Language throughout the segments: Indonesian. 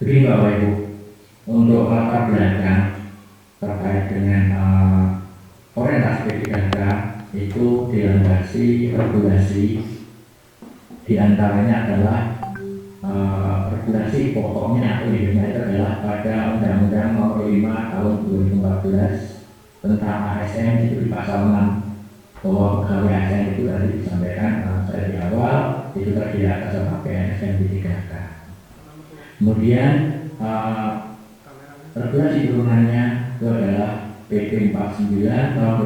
Jadi Bapak Ibu, untuk latar belakang terkait dengan orientasi P3K itu dilandasi regulasi, diantaranya adalah regulasi pokoknya atau induknya itu adalah pada Undang-Undang Nomor 5 Tahun 2014 tentang ASN itu di pasal 6, bahwa pegawai ASN itu tadi disampaikan saya di awal itu terdiri atas sebagai ASN P3K. Kemudian regulasi turunannya itu adalah PP 49 tahun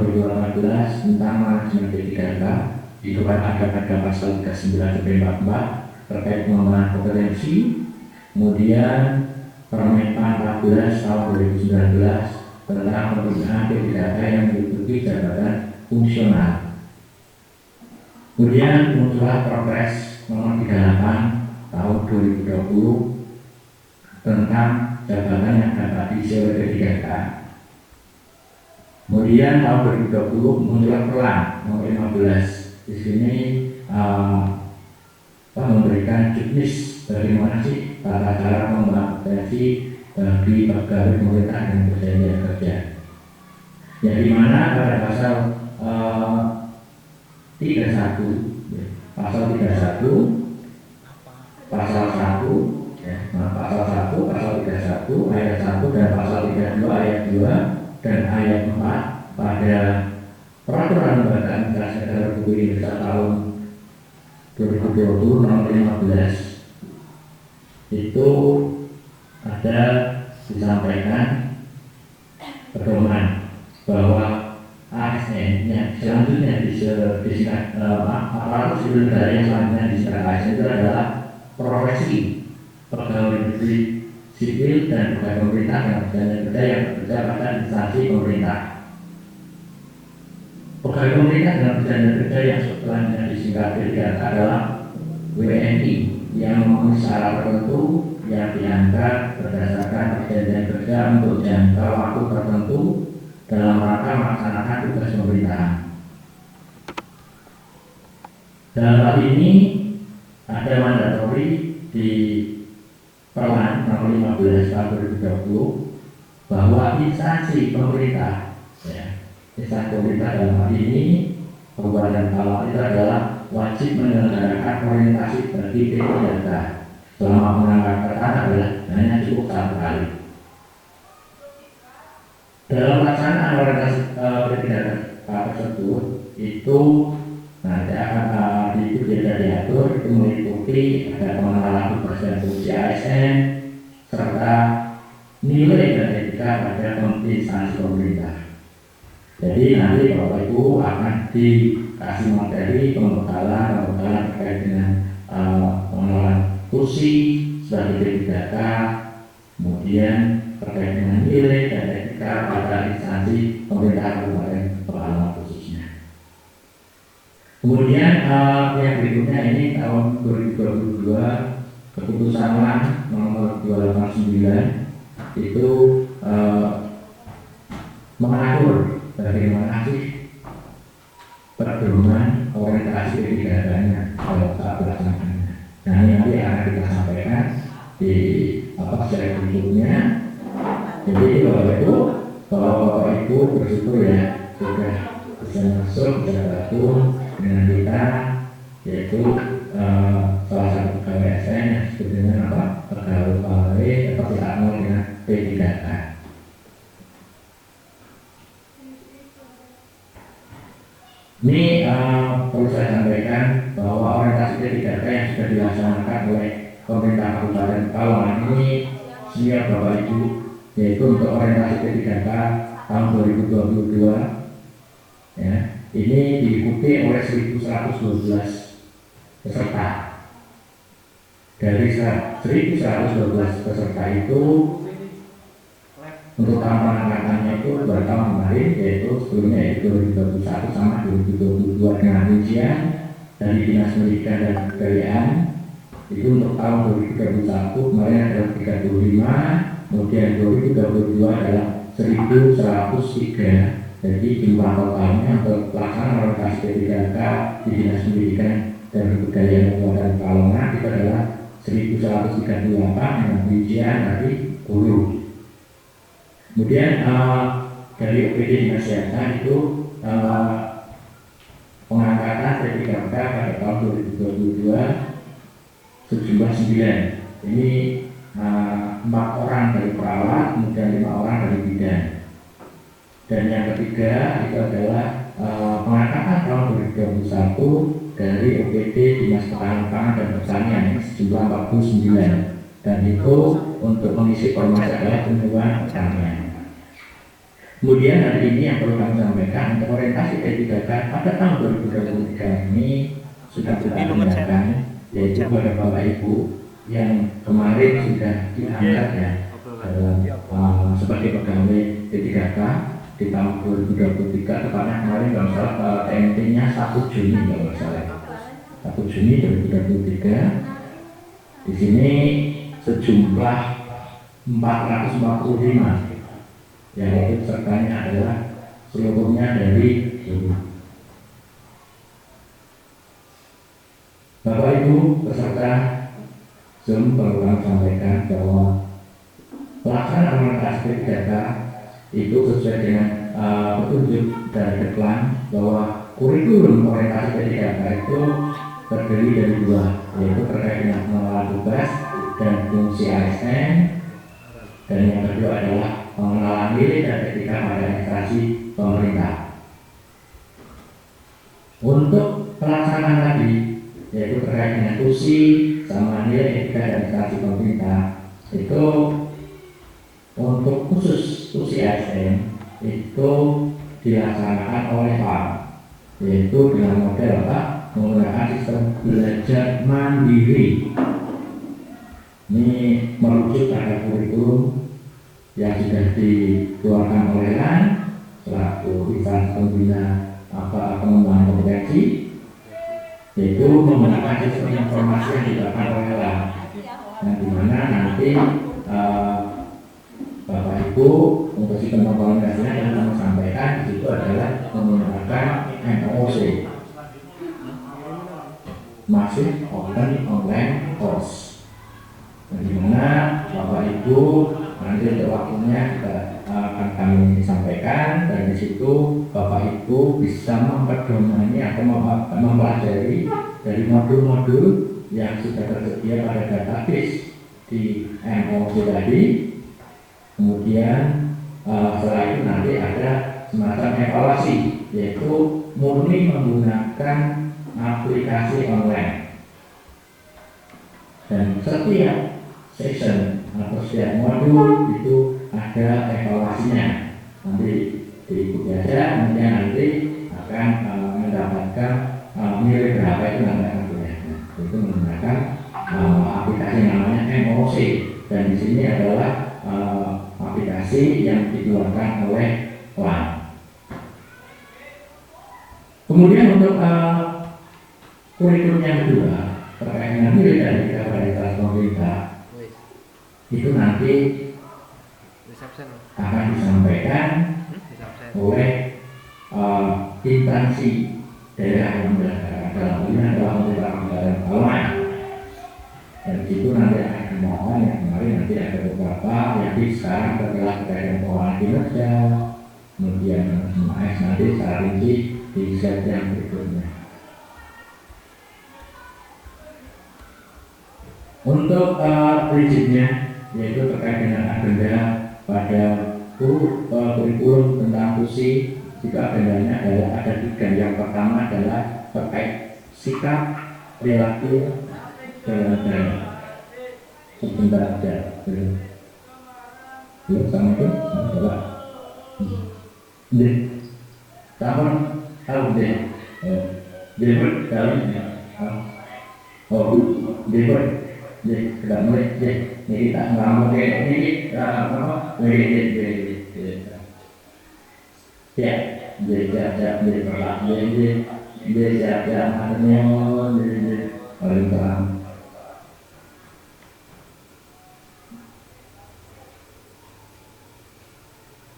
2018 tentang manajemen P3K. Itu ada pada pasal 39 PP 44 terkait pengembangan kompetensi. Kemudian Permen 14 tahun 2019 tentang penggunaan P3K yang meliputi jabatan fungsional. Kemudian muncullah Perpres nomor 38 tahun 2020 tentang jabatan yang dapat diisi oleh P3K. Kemudian tahun 2020 muncullah Perlan nomor 15. Di sini memberikan juknis bagaimana sih tata cara membangun kompetensi bagi pegawai pemerintah dan perjanjian kerja. Yang dimana pada pasal 31, pasal 1, pasal 1, pasal 31 ayat 1 dan pasal 32 ayat 2 dan ayat 4 pada Peraturan Lembaga Administrasi Negara Republik Indonesia tahun 2020 nomor 15 itu ada disampaikan pedoman bahwa ASN yang selanjutnya disingkat aparatur sipil negara yang selanjutnya disingkat ASN itu adalah profesi pegawai negeri sipil dan pegawai pemerintah yang perjanjian kerja yang bekerja pada instansi pemerintah. Pegawai pemerintah dan perjanjian kerja yang selanjutnya disingkat P3K adalah WNI yang memenuhi syarat tertentu yang diangkat berdasarkan perjanjian kerja untuk jangka waktu tertentu dalam rangka melaksanakan tugas pemerintahan. Dalam hal ini ada mandatori di Permen nomor 15 tahun 2020 bahwa instansi pemerintah, instansi pemerintah dalam hal ini Kabupaten Talaut itu adalah wajib menyelenggarakan orientasi bagi P3K selama mengangkat adalah hanya cukup 1 kali. Dalam pelaksanaan orientasi P3K tersebut itu nanti akan diatur itu meliputi ada pengenalan tugas dan fungsi ASN serta nilai dan etika pada instansi pemerintah. Jadi nanti Bapak Ibu akan dikasih materi pembekalan terkait dengan pengenalan kursi sebagai P3K, kemudian terkait dengan nilai dan etika pada instansi pemerintah kabupaten Pekalongan khususnya. Kemudian yang berikutnya ini tahun 2022 keputusan nomor 289 itu mengatur bagaimana sih pedoman orientasi P3K-nya dalam saat pelaksanaannya. Nah ini nanti akan kita sampaikan di slide berikutnya. Jadi Bapak Ibu bersyukur ya sudah bisa masuk bisa gabung dengan kita, yaitu salah satu pegawai ASN yang disebut dengan pegawai atau dikenal dengan P3K. Ini perlu saya sampaikan bahwa orientasi P3K yang sudah dilaksanakan oleh pemerintah Kabupaten Pekalongan ini siap Bapak Ibu, yaitu untuk orientasi P3K tahun 2022 ya, ini diikuti oleh 1.112 peserta. Dari 1.112 peserta itu untuk tahun pengangkatannya itu 2 tahun kemarin, yaitu sebelumnya itu 2021 sama 2022 dengan rincian dari Dinas Pendidikan dan Kebudayaan itu untuk tahun 2021 kemarin adalah 35, kemudian 2022 adalah 1.103. Jadi jumlah totalnya untuk pelaksanaan orientasi P3K di Dinas Pendidikan dan Kebudayaan Kabupaten Pekalongan itu adalah 1138 dengan rincian dari guru. Kemudian dari OPD Dinas Kesehatan itu pengangkatan P3K pada tahun 2022 sejumlah 9. Ini 4 orang dari perawat, kemudian 5 orang dari bidan. Dan yang ketiga itu adalah pengangkatan tahun 2021 dari OPD Dinas Ketahanan Pangan dan Pertanian sejumlah 49. Dan itu untuk mengisi formasi adalah penyuluhan pertanian. Kemudian hari ini yang perlu kami sampaikan untuk orientasi P3K pada tahun 2023 ini sudah kita tindakan, yaitu pada Bapak Ibu yang kemarin sudah diangkat ya sebagai pegawai P3K di tahun 2023, tepatnya kemarin kalau salah TMT-nya 1 Juni kalau salah 1 Juni 2023. Di sini sejumlah 445 yaitu pesertanya adalah seluruhnya dari guru. Bapak Ibu peserta Zoom, perlu kami sampaikan bahwa pelaksanaan orientasi P3K itu sesuai dengan petunjuk dari Deklan bahwa kurikulum orientasi P3K itu terdiri dari 2, yaitu terkait dengan pengelolaan tugas dan fungsi ASN, dan yang kedua adalah pengenalan nilai dan etika pada administrasi pemerintah. Untuk pelaksanaan tadi, yaitu terkait dengan fungsi sama nilai etika dan administrasi pemerintah, itu untuk khusus fungsi ASN itu dilaksanakan oleh PAM, yaitu dengan model menggunakan sistem belajar mandiri. Ini merujuk pada kurikulum yang sudah dikeluarkan oleh LAN selaku instansi pembina pengembangan kompetensi, yaitu menggunakan sistem informasi yang dilakukan oleh LAN, yang dimana nanti Bapak Ibu untuk sistem komunikasinya yang kami sampaikan itu adalah menggunakan MOOC, Massive Open Online Course, di mana Bapak Ibu nanti untuk waktunya kita akan kami sampaikan, dan di situ Bapak Ibu bisa memperdomani atau mempelajari dari modul-modul yang sudah tersedia pada database di MOOC tadi. Kemudian setelah itu nanti ada semacam evaluasi, yaitu murni menggunakan aplikasi online, dan setiap session atau setiap modul itu ada evaluasinya. Nanti diikuti aja, kemudian nanti akan mendapatkan nilai berapa itu nanti akan dilihat. Itu menggunakan aplikasi namanya MOOC, dan di sini adalah aplikasi yang dikeluarkan oleh LAN. Kemudian untuk kurikulum yang kedua terkait dengan nilai dan etika pada administrasi pemerintah itu nanti akan disampaikan oleh instansi daerah yang menyelenggarakan, dalam ini adalah pemerintah kabupaten. Dan itu nanti akan dimohon yang kemarin nanti ada beberapa yang sekarang setelah terkait pengelolaan kinerja, kemudian AS nanti saat ini di set yang berikutnya. Untuk prinsipnya yaitu terkait dengan agenda pada kurikulum tentang fungsi, itu agendanya adalah ada 3. Yang pertama adalah terkait sikap, perilaku, dan sebentar aja belum sama itu coba deh tahun deh debut kali deh tidak mulai deh ini kita nggak mau kayak ini apa ya jadi berlaku jadi maknanya paling terang.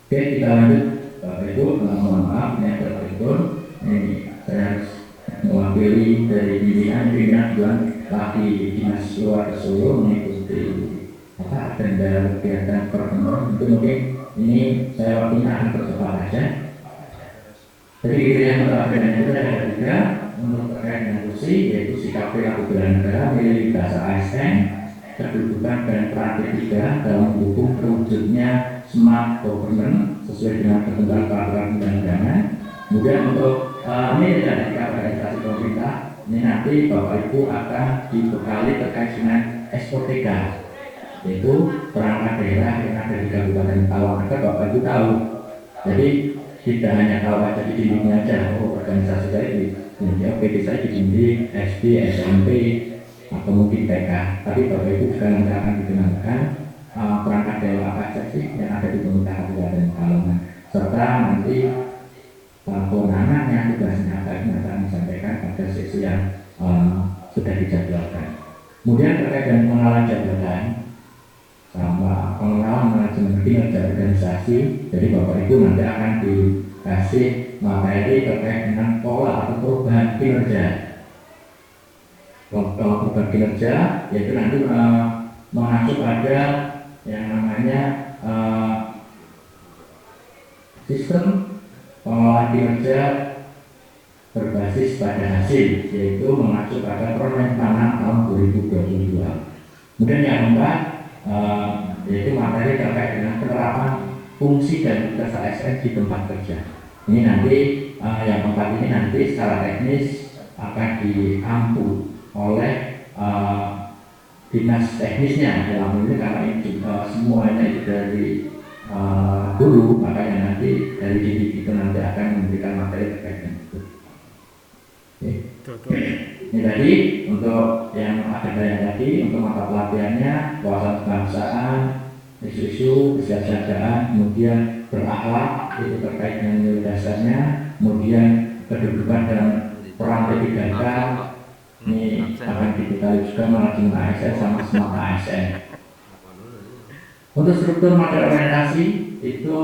Oke, kita lanjut. Bapak Ibu, mohon maaf ini ada telepon. Ini saya mewakili dari pimpinan lagi dinas luar Solo mengikuti agenda kegiatan pertemuan, itu mungkin ini saya waktunya akan percepat saja. Jadi itu yang agenda itu ada tiga untuk terkait dengan kursi, yaitu sikap perilaku bela negara, milih bahasa ASN, kedudukan dan peran P3 dalam mendukung terwujudnya smart government sesuai dengan ketentuan peraturan undang-undangan. Kemudian untuk ini dari sikap organisasi pemerintah, ini nanti Bapak Ibu akan dibekali terkait dengan SOTK, yaitu perangkat daerah yang ada di Kabupaten Tawang. Agar Bapak Ibu tahu, jadi tidak hanya tahu aja di dindingnya aja, organisasi saya di OPD saya di dinding SD, SMP, atau mungkin TK, tapi Bapak Ibu juga nanti akan dikenalkan perangkat daerah apa saja sih yang ada di pemerintah Kabupaten Pekalongan, serta nanti kewenangannya, tugasnya apa ini akan disampaikan pada sesi yang sudah dijadwalkan. Kemudian terkait dengan pengenalan jabatan sama pengenalan manajemen kinerja organisasi, jadi Bapak Ibu nanti akan dikasih materi terkait dengan pola atau perubahan kinerja. Perubahan kinerja yaitu nanti mengacu pada yang namanya sistem pengelolaan kinerja berbasis pada hasil, yaitu mengacu pada Permen Tanah tahun 2022. Kemudian yang keempat yaitu materi terkait dengan penerapan fungsi dan tugas ASN di tempat kerja. Ini nanti yang keempat ini nanti secara teknis akan diampu oleh dinas teknisnya dalam ini, karena ini semuanya itu dari dulu, makanya nanti dari didik itu nanti akan memberikan materi terkait dengan itu. Ini tadi untuk yang agenda yang tadi, untuk mata pelatihannya wawasan kebangsaan, isu-isu kesiapsiagaan, kemudian berakhlak itu terkait dengan nilai dasarnya, kemudian kedudukan dan peran P3K ini akan dibekali juga manajemen ASN sama smart ASN. Untuk struktur materi orientasi itu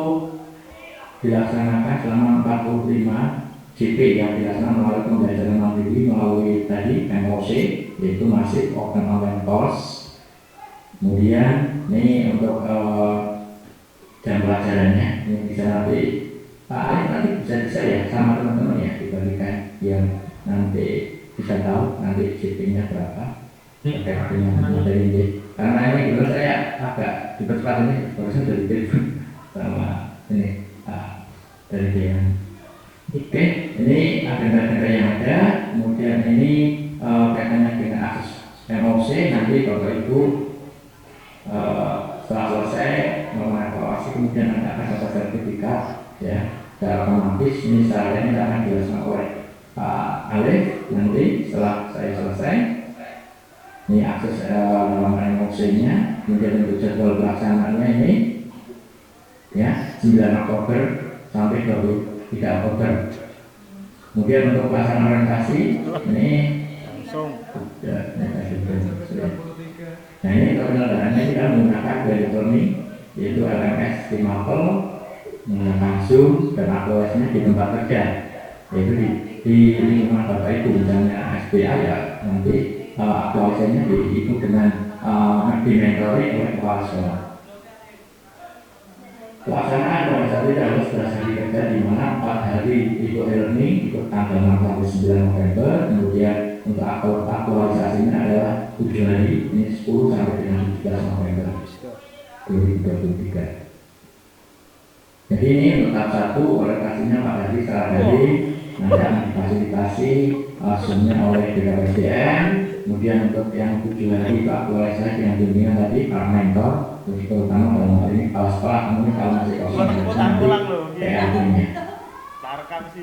dilaksanakan selama 45 CP yang dilaksanakan melalui pembelajaran mandiri melalui tadi MOC, yaitu Massive Open Online Course. Kemudian ini untuk jam pelajarannya ini bisa nanti Pak Ali nanti bisa ya sama teman-teman ya diberikan yang nanti bisa tahu nanti CP-nya berapa terkait dengan materi ini. Karena ini dulu saya agak dipercepat ini, harusnya dari telepon sama ini dari dia. Oke, ini agenda-agenda yang ada. Kemudian ini kaitannya dengan akses MOC, nanti Bapak Ibu setelah selesai mengevaluasi, kemudian nanti akan dapat sertifikat ya. Secara otomatis ini seharusnya akan dilaksanakan oleh Pak Alif nanti setelah saya selesai. Ini akses MOC-nya, kemudian untuk jadwal pelaksanaannya ini ya 9 Oktober sampai 23 Oktober. Kemudian untuk pelaksanaan orientasi ini nah ini penyelenggaranya kita menggunakan elektronik, yaitu LMS di Mapel, menggunakan Zoom dan APOS-nya di tempat kerja, yaitu di lingkungan Bapak Ibu, misalnya SBA ya nanti aktualisasinya dihitung dengan dimentori oleh kepala sekolah. Pelaksanaan organisasi harus berdasarkan kerja di mana 4 hari ikut e-learning, ikut tanggal 6 sampai 9 November, kemudian untuk aktualisasinya adalah 7 hari, ini 10 sampai dengan 17 November 2023. Jadi ini untuk tahap 1 orientasinya Pak Hadi secara dari nanti akan difasilitasi Zoom-nya oleh BKPSDM. Kemudian untuk yang 7 hari itu aktualisasi yang bimbingan tadi para mentor, terutama dalam hal ini kepala sekolah, kemudian kalau masih kosong nanti PRT-nya.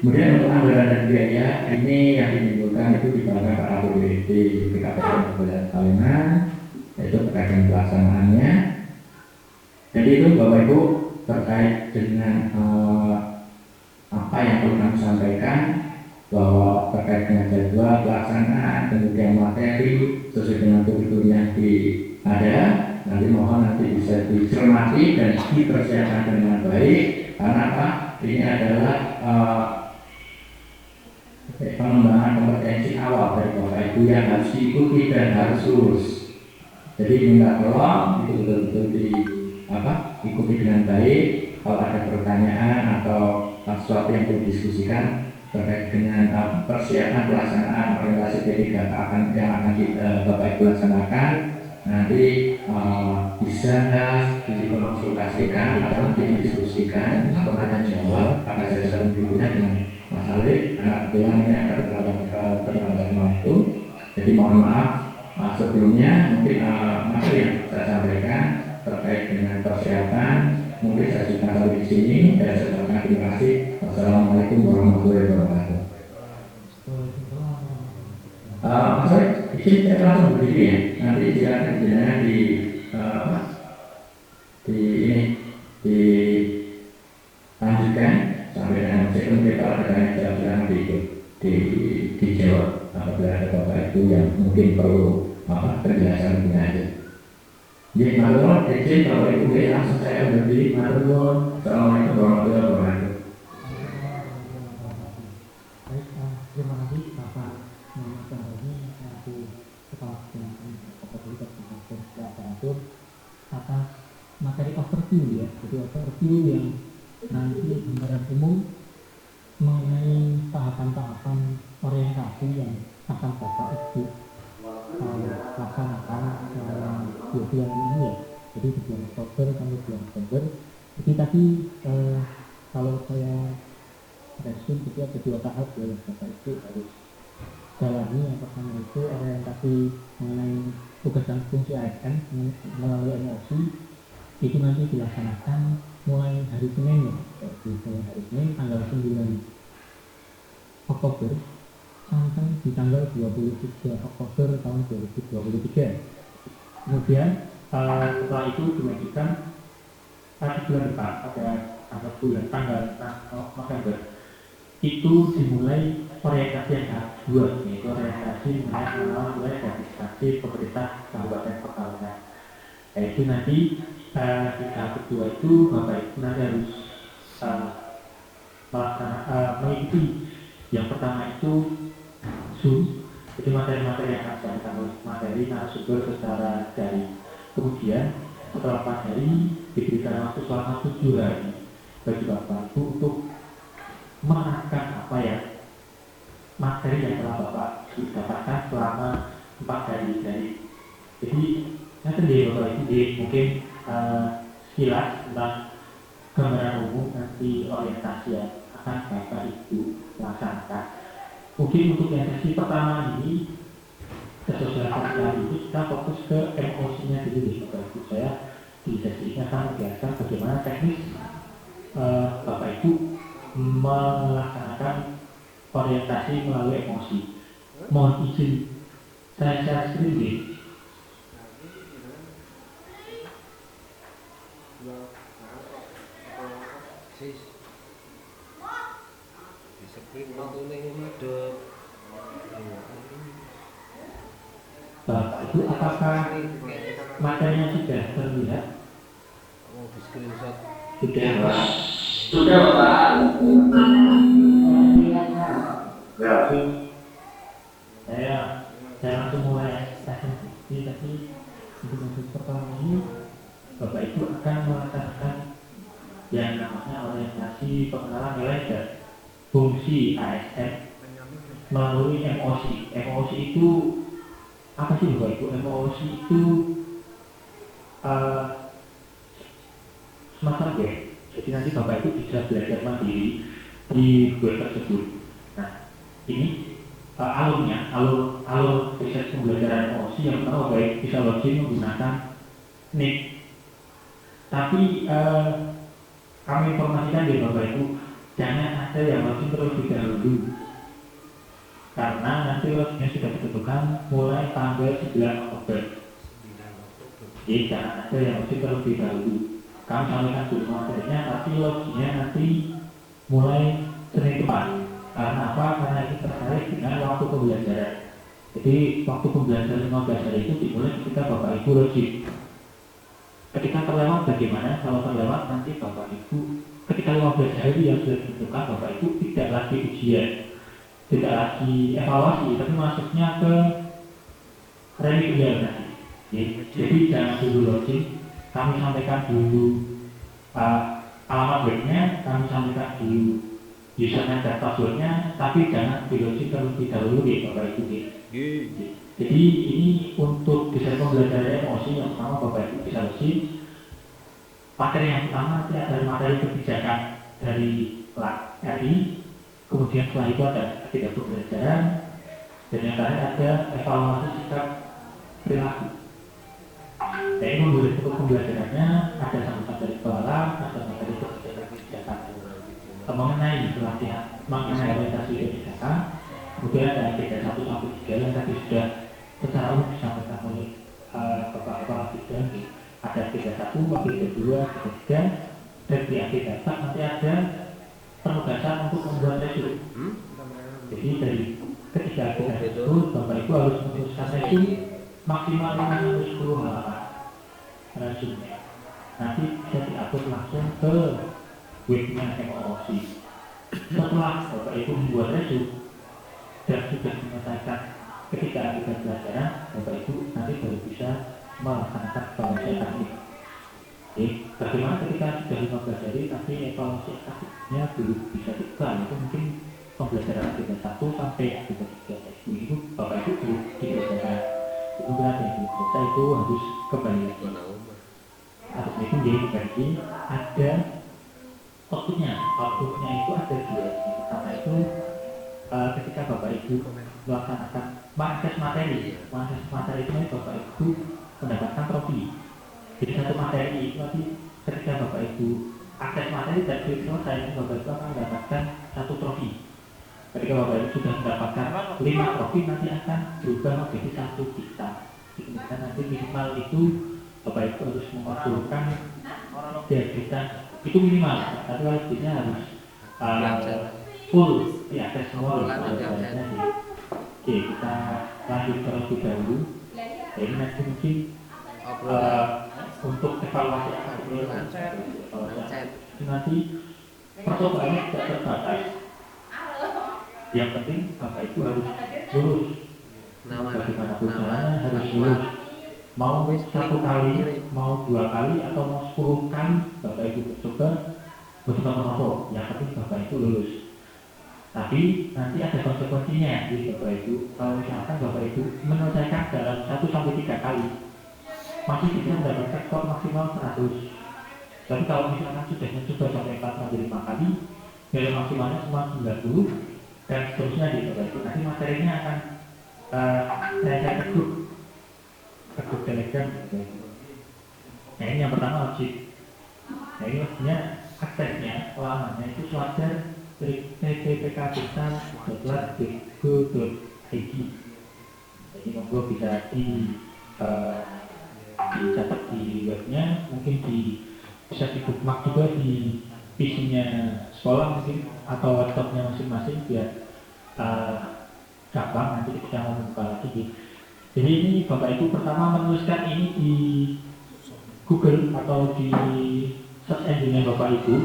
Kemudian untuk anggaran dan biaya ini yang ditimbulkan itu dibanggakan Pak APBD BKPSDM Kabupaten Pekalongan, yaitu terkait dengan pelaksanaannya. Jadi itu Bapak Ibu terkait dengan apa yang perlu kami sampaikan, bahwa terkait dengan jadwal pelaksanaan, kemudian materi sesuai dengan kurikulum yang ada, nanti mohon nanti bisa dicermati dan dipersiapkan dengan baik. Karena apa? Ini adalah pengembangan kompetensi awal dari Bapak Ibu yang harus diikuti dan harus lulus. Jadi minta tolong itu betul-betul ikuti dengan baik. Kalau ada pertanyaan atau sesuatu yang didiskusikan terkait dengan persiapan pelaksanaan orientasi P3K yang akan Bapak Ibu laksanakan, nanti bisa dikonsultasikan atau didiskusikan atau tanya jawab akan saya selalu berguna dengan Mas Alif, anak kebetulan ini akan terlambat waktu. Jadi mohon maaf sebelumnya mungkin materi yang saya sampaikan terkait dengan persiapan mungkin saya sudah sampai di sini dan saya ucapkan terima kasih. Wassalamualaikum warahmatullahi wabarakatuh. Mas Alif, izin saya langsung berdiri ya. Nanti silakan jenengan dilanjutkan sampai dengan mungkin kalau ada jalan dijawab apabila ada Bapak Ibu yang mungkin perlu penjelasan lebih lanjut. Jadi matur izin Bapak Ibu langsung saya berdiri. Matur nuwun. Assalamualaikum warahmatullahi wabarakatuh. Baik, terima kasih Bapak Muhammad Syahrini selaku Kepala Bidang Otoritas Aparatur atas materi overview ya. Jadi overview yang nanti gambaran umum mengenai tahapan-tahapan orientasi yang akan Bapak Ibu laksanakan selama 2 bulan ini ya. Jadi di bulan Oktober sampai bulan November. Jadi tadi kalau saya resume itu ada 2 tahap ya yang Bapak Ibu harus jalani. Yang pertama itu orientasi mengenai tugas dan fungsi ASN melalui emosi. Itu nanti dilaksanakan mulai hari Senin ya, mulai hari Senin tanggal 9 Oktober sampai di tanggal 23 Oktober tahun 2023. Kemudian setelah itu dilanjutkan pada bulan depan pada tanggal November itu dimulai orientasi yang tahap 2, yaitu orientasi mengenai mulai dari instansi pemerintah kabupaten Pekalongan. Yaitu nanti di tahap kedua itu Bapak Ibu nanti harus mengikuti. Yang pertama itu Zoom, jadi materi-materi yang akan disampaikan oleh materi narasumber secara daring. Kemudian setelah materi diberikan waktu selama 7 hari bagi Bapak Ibu untuk menerapkan apa ya materi yang telah Bapak dapatkan selama 4 hari dari. Jadi nanti Bapak Ibu mungkin sekilas tentang gambaran umum nanti orientasi yang akan Bapak Ibu laksanakan. Mungkin untuk yang sesi pertama ini kesosialisasian ini kita fokus ke MOC-nya dulu deh Bapak Ibu. Saya di sesi ini akan menjelaskan bagaimana teknis Bapak Ibu melaksanakan orientasi melalui emosi. Mohon izin saya share screen deh. Bapak Ibu, apakah materinya sudah terlihat? Sudah Pak. Sudah Pak. Saya langsung mulai presentasi tadi. Untuk yang pertama ini Bapak Ibu akan melaksanakan yang namanya orientasi pengenalan nilai dan fungsi ASN melalui emosi. Emosi itu apa sih Bapak Ibu? Emosi itu semacam game. Jadi nanti Bapak Ibu bisa belajar mandiri di web tersebut. Nah, ini alur riset pembelajaran emosi yang pertama Bapak Ibu bisa login menggunakan NIC. Tapi kami informasikan di Bapak Ibu jangan ada yang login terlebih dahulu, karena nanti loginnya sudah ditentukan mulai tanggal 9 Oktober. Jadi jangan ada yang login terlebih dahulu. Kami sampaikan dulu materinya, tapi loginnya nanti mulai Senin depan. Karena apa? Karena ini terkait dengan waktu pembelajaran. Jadi waktu pembelajaran 15 hari itu dimulai ketika Bapak Ibu login. Ketika terlewat bagaimana? Kalau terlewat nanti Bapak Ibu ketika 15 hari yang sudah ditentukan Bapak Ibu tidak lagi ujian. tidak lagi evaluasi, tapi masuknya ke remedial nanti. Jadi jangan dulu login, kami sampaikan dulu alamat webnya, kami sampaikan dulu username dan passwordnya, tapi jangan di login terlebih dahulu ya Bapak Ibu. Jadi ini untuk desain pembelajaran emosi yang pertama Bapak Ibu bisa login. Materi yang pertama nanti ada materi kebijakan dari RI, kemudian setelah itu ada agenda pembelajaran, dan yang terakhir ada evaluasi sikap perilaku. Dan ini untuk pembelajarannya ada sama dari kepala, ada materi kebijakan mengenai pelatihan, mengenai orientasi kebijakan, kemudian ada agenda 1 sampai 3 yang tadi sudah secara umum disampaikan oleh Bapak Kepala Bidang. Ada agenda 1, agenda 2, agenda 3, dan di agenda 4 nanti ada penugasan untuk membuat resume. Jadi dari ketiga agenda itu Bapak Ibu harus menuliskan resume maksimal 10 halaman resume. Nanti bisa diupload langsung ke webnya MOOC. Setelah Bapak Ibu membuat resume dan sudah menyelesaikan ketika agenda pelajaran, Bapak Ibu nanti baru bisa melaksanakan evaluasi akademik. Bagaimana ketika sudah 15 hari tapi evaluasi akademiknya belum bisa dibuka, itu mungkin pembelajaran agenda 1 sampai agenda 3 itu Bapak Ibu belum dikerjakan. Itu berarti yang belum selesai itu harus kembali lagi. Harus itu dibagi ada outputnya itu ada 2. Yang pertama itu ketika Bapak Ibu melaksanakan mengakses materi itu Bapak Ibu mendapatkan trofi. Jadi satu materi itu nanti ketika Bapak Ibu akses materi dan selesai, Bapak Ibu akan mendapatkan 1 trofi. Ketika Bapak Ibu sudah mendapatkan 5 trofi, nanti akan berubah menjadi 1 bintang. Kemudian nanti minimal itu Bapak Ibu harus mengumpulkan 3 bintang. Itu minimal, tapi wajibnya harus full diakses semua. Oke, kita lanjut terlebih dahulu. Ini nanti mungkin untuk evaluasi akademik nanti percobaannya tidak terbatas. Yang penting Bapak Ibu harus lulus. Bagaimanapun caranya harus lulus. Mau 1 kali, mau 2 kali, atau mau 10 kali Bapak Ibu mencoba untuk apa? Yang penting Bapak Ibu lulus. Tapi nanti ada konsekuensinya di Bapak Ibu. Kalau misalkan Bapak Ibu menyelesaikan dalam 1 sampai 3 kali, masih bisa mendapatkan skor maksimal 100. Tapi kalau misalkan sudah mencoba sampai 4 sampai 5 kali, nilai maksimalnya cuma 90 dan seterusnya di Bapak Ibu. Nanti materinya akan saya ke grup Telegram. Nah ini yang pertama wajib. Nah ini maksudnya aksesnya, alamannya itu selajar ppkbk.go.id. Jadi monggo bisa dicatat di webnya, mungkin bisa di bookmark juga di PC-nya sekolah mungkin atau laptopnya masing-masing biar gampang nanti kita mau buka lagi. Jadi ini Bapak Ibu pertama menuliskan ini di Google atau di search engine Bapak Ibu.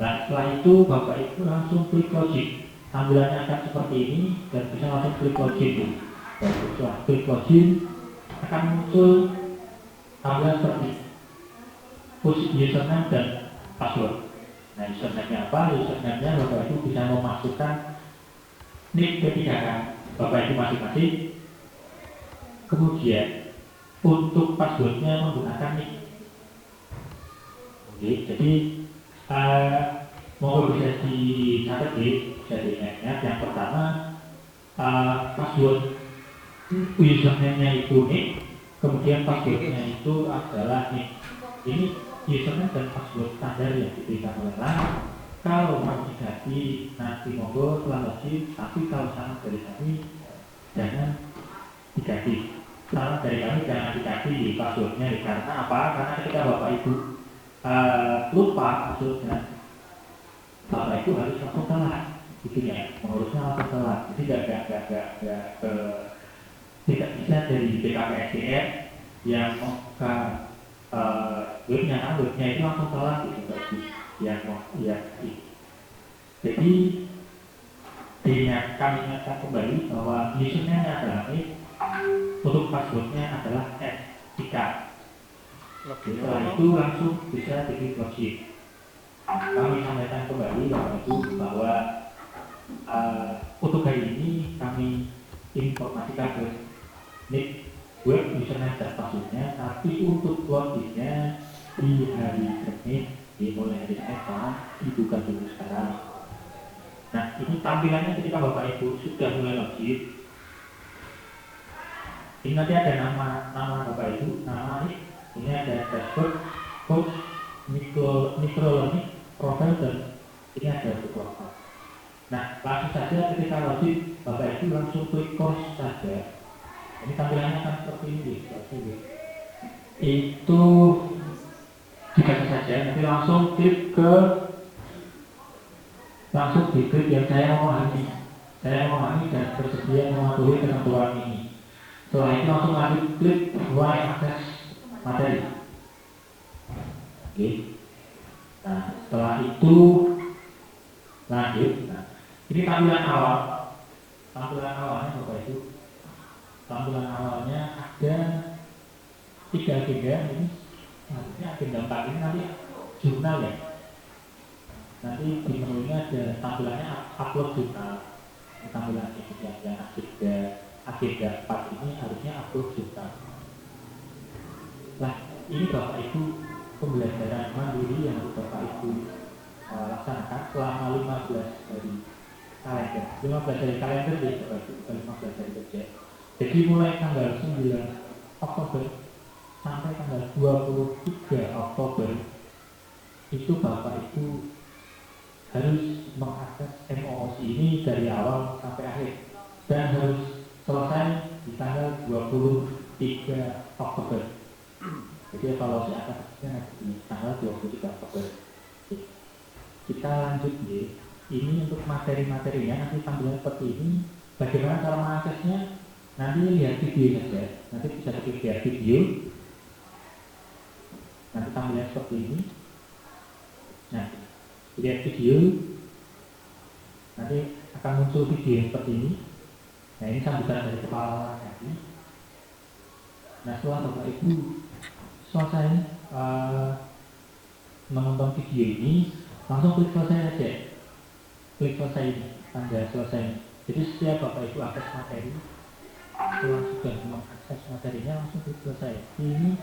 Nah setelah itu Bapak Ibu langsung klik login. Tampilannya akan seperti ini dan bisa langsung klik login. Dan setelah klik login akan muncul tampilan seperti username dan password. Nah username-nya apa? Username-nya Bapak Ibu bisa memasukkan nick kebijakan Bapak Ibu masing-masing. Kemudian untuk passwordnya menggunakan nick. Oke, jadi monggo bisa dicatat bisa diingat. Yang pertama password username-nya itu nick, kemudian passwordnya itu adalah nick. Ini username dan password standar yang diberikan oleh LAN. Kalau mau diganti nanti monggo setelah login, tapi kalau saran dari kami jangan diganti. Saran dari kami jangan diganti passwordnya, karena apa? Karena ketika Bapak Ibu lupa passwordnya, Bapak Ibu harus langsung telat, gitu ya, mengurusnya langsung telat. Jadi tidak bisa dari BKPSDM yang membuka webnya itu langsung telat gitu, jadi kami ingatkan kembali bahwa username adalah untuk passwordnya adalah S3. Setelah itu langsung bisa diklik login. Kami sampaikan kembali bahwa untuk hari ini kami informasikan ke nick web username dan passwordnya, tapi untuk loginnya di hari Senin, dimulai hari Senin sekarang dibuka dulu sekarang. Nah, ini tampilannya ketika Bapak Ibu sudah mulai login. Ini nanti ada nama Bapak Ibu, nama ini ada dashboard, coach, microlearning, profile, dan ini ada profile. Nah, langsung saja ketika login, Bapak Ibu langsung klik course saja. Ini tampilannya akan seperti ini, itu dibaca saja. Nanti langsung klik yang saya memahami dan bersedia mematuhi ketentuan ini. Setelah itu langsung lanjut klik mulai akses materi. Oke. Nah, setelah itu lanjut. Nah, ini tampilan awalnya Bapak Ibu. Tampilan awalnya ada 3 agenda ini. Nanti agenda 4 ini nanti jurnal ya. Nanti di menunya ada tampilannya upload jurnal. Ini tampilan yang agenda 4 ini harusnya upload jurnal. Nah, ini Bapak Ibu pembelajaran mandiri yang Bapak Ibu laksanakan selama 15 hari kalender. 15 hari kalender ya Bapak Ibu, 15 hari kerja. Jadi mulai tanggal 9 Oktober sampai tanggal 23 Oktober itu Bapak Ibu harus mengakses MOOC ini dari awal sampai akhir dan harus selesai di tanggal 23 Oktober. Jadi evaluasi akademiknya di tanggal 23 Oktober. Kita lanjut ya. Ini untuk materi-materinya nanti tampilan seperti ini. Bagaimana cara mengaksesnya? Nanti lihat video saja. Nanti bisa klik lihat video. Nanti tampilan seperti ini. Nah, lihat video. Nanti akan muncul video seperti ini. Nah, ini sambutan dari kepala tadi. Nah, setelah Bapak Ibu selesai menonton video ini, langsung klik selesai saja. Klik selesai ini, tanda selesai. Jadi setiap Bapak Ibu akses materi, setelah sudah mengakses materinya langsung klik selesai. Ini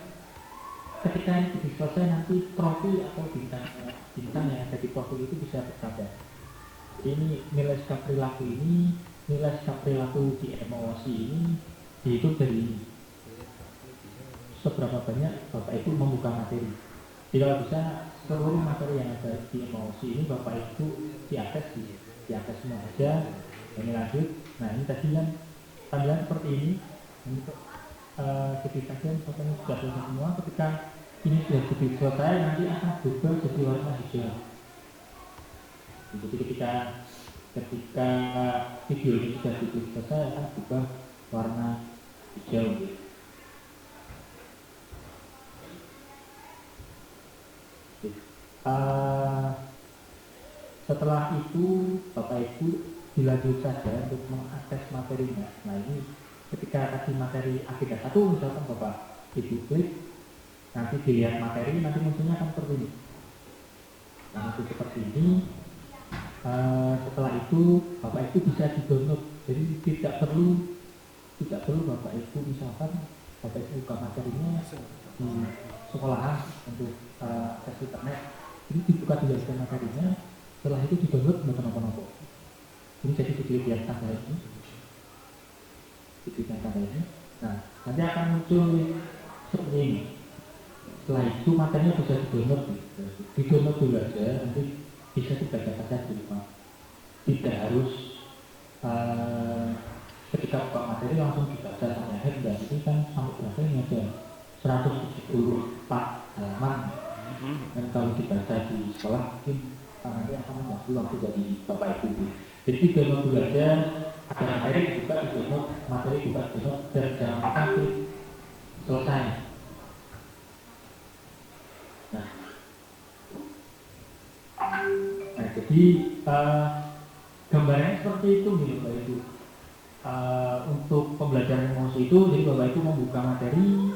ketika ini klik selesai nanti trofi atau bintang yang ada di profil itu bisa bertambah. Ini nilai sikap perilaku ini, nilai sikap perilaku di emosi ini dihitung dari seberapa banyak Bapak Ibu membuka materi. Tidak bisa seluruh materi yang ada di emosi ini Bapak Ibu diakses semua saja. Ini lanjut. Nah, ini tadi kan tampilan seperti ini. Untuk ketika fotonya sudah selesai semua, ketika ini sudah selesai nanti akan berubah jadi warna hijau. Jadi ketika video ini sudah selesai akan berubah warna hijau. Setelah itu Bapak Ibu dilanjut saja untuk mengakses materinya. Nah, ini ketika tadi materi agenda 1 misalkan Bapak Ibu klik, nanti dilihat materi, nanti munculnya akan seperti ini. Nah, itu seperti ini. Setelah itu Bapak Ibu bisa di-download. Jadi tidak perlu Bapak Ibu misalkan Bapak Ibu buka materinya di sekolahan untuk akses internet. Ini dibuka dulu materinya, setelah itu di-download nopo-nopo. Ini jadi diklik yang tanda ini. Diklik yang tanda ini. Nah, nanti akan muncul seperti ini. Setelah itu materinya bisa di-download. Di-download dulu aja, nanti bisa dibaca saja di rumah. Tidak harus ketika buka materi langsung dibaca sampai akhir. Dan ini kan sampai berapa ini ada 174 halaman. Dan kalau dibaca di sekolah mungkin nanti akan mengganggu waktu dari Bapak Ibu. Jadi di-download dulu aja, ada materi juga di-download, materi juga di-download, dan jangan lupa klik selesai. Nah, jadi gambarannya seperti itu nih Bapak Ibu. Untuk pembelajaran emosi itu, jadi Bapak Ibu membuka materi,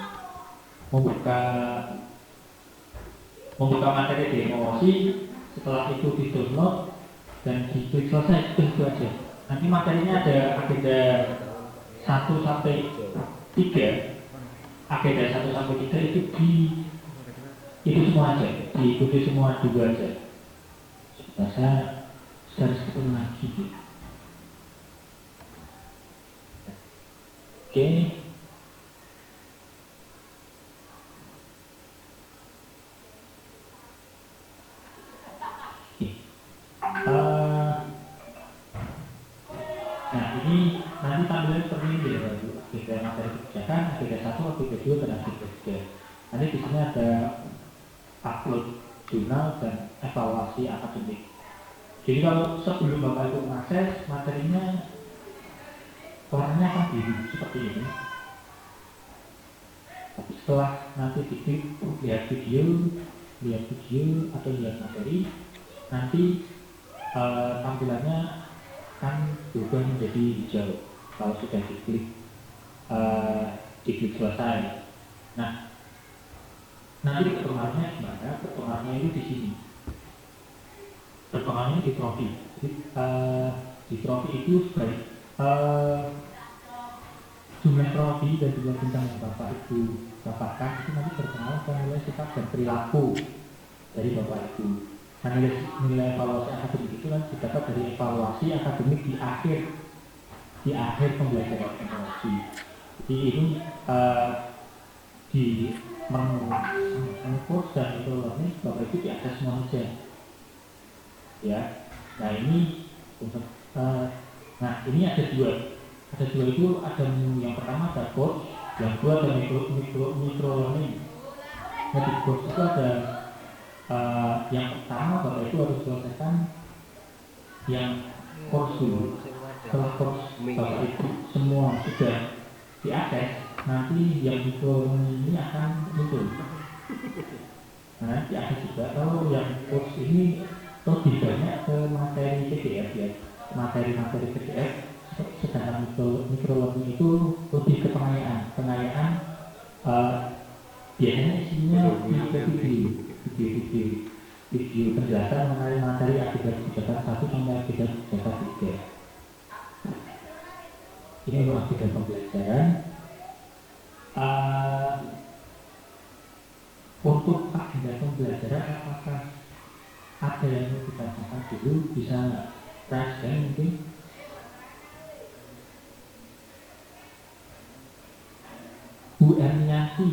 membuka materi di emosi, setelah itu di download dan diklik selesai, itu aja. Nanti materinya ada agenda 1 sampai 3, agenda 1 sampai 3 itu semua aja, diikuti semua juga aja. Saya harus ketemu lagi. Oke. Nah ini nanti tampilan seperti ini ya, agenda materi kebijakan, agenda 1, agenda 2, dan agenda 3. Nanti di sini ada upload jurnal dan evaluasi akademik. Jadi kalau sebelum Bapak Ibu mengakses materinya, warnanya akan biru seperti ini. Tapi setelah nanti lihat video atau lihat materi, nanti tampilannya akan berubah menjadi hijau kalau sudah diklik selesai. Nah, nanti perkembangannya gimana? Perkembangannya itu di sini. Perkembangannya di trofi. Jadi, di trofi itu sebaik jumlah trofi dan jumlah bintang yang Bapak Ibu dapatkan itu nanti berpengaruh pada nilai sikap dan perilaku dari Bapak Ibu. Nah, nilai evaluasi akademik itu kan didapat dari evaluasi akademik di akhir pembelajaran emosi. Jadi ini di menu course dan itu learning Bapak Ibu diakses semua saja. Ya, nah ini untuk nah ini ada dua itu, ada menu yang pertama ada course, yang kedua ada micro learning. Nah di course itu ada yang pertama Bapak Ibu harus selesaikan yang course dulu. Setelah course Bapak Ibu semua sudah diakses, nanti yang micro learning ini akan muncul. Nah diakses juga. Kalau yang course ini lebih banyak ke materi PDF ya, materi-materi PDF. Sedangkan micro learning itu lebih ke pengayaan biasanya isinya video penjelasan mengenai materi akibat kebijakan 1 sampai akibat kebijakan 3. Ini untuk akibat pembelajaran. Untuk agenda pembelajaran apakah ada yang mau kita catat dulu, bisa rasakan mungkin? Bu Erniati.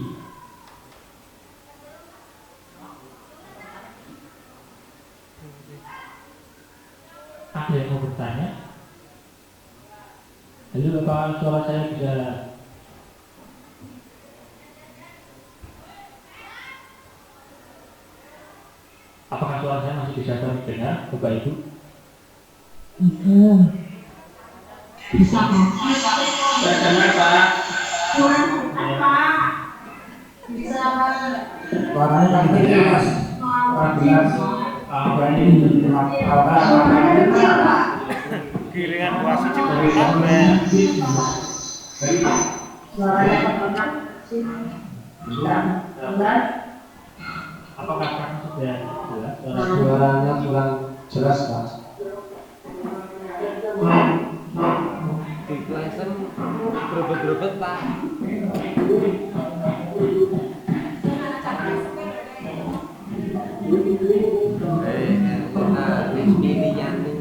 Ada yang mau bertanya? Halo Bapak, suara saya bisa? Apakah suara saya masih bisa terdengar, Bapak Ibu? Bisa Pak. Terdengar Pak. Bisa Pak. Suaranya kan jelas. Jelas. Berani menerima Gilingan kuasa cipta Suaranya terdengar sih. Apakah kamu sudah jelas? suaranya kurang jelas Mas. di klesen berebet-berebet Pak. Nah, pilihan nih.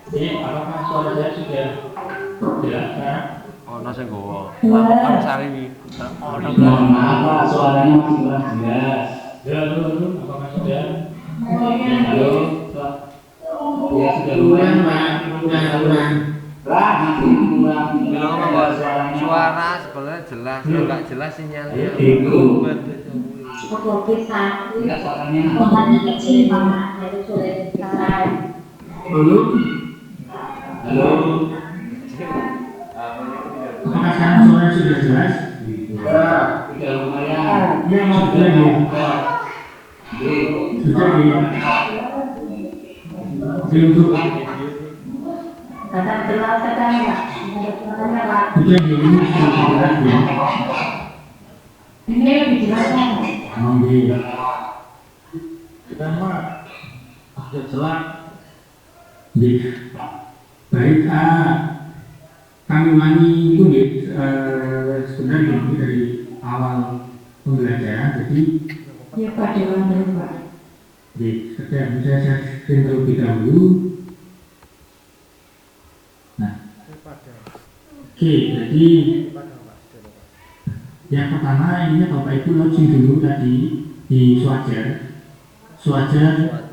Jadi apakah suara saya sudah jelas kan? Ono sing gowo. Laporan sari. Mohon maaf Pak, suaranya masih kurang jelas. Halo, apakah sudah? Halo, ya sudah kurang Pak, kurang. Lah, nanti kurang. Bilang apa suara sebenarnya jelas, enggak jelas sinyalnya. Itu. Pokok kita. Enggak suaranya. Pokoknya kecil Pak, jadi sulit besar. Halo. Halo. Apakah sekarang suara sudah jelas? Ya, sudah lumayan. Ya, mau lagi. sudah di untuk Kata jelas kata enggak? Sudah sudah di ini sudah ya. Ini lebih jelas kan? Ambil Pertama, sudah jelas. di baik kami ulangi itu sebenarnya itu dari awal pembelajaran jadi Ya Pak Dewan dulu Pak. saya terlebih dahulu. Nah, oke, jadi yang pertama ini Bapak Ibu login dulu tadi di Swajar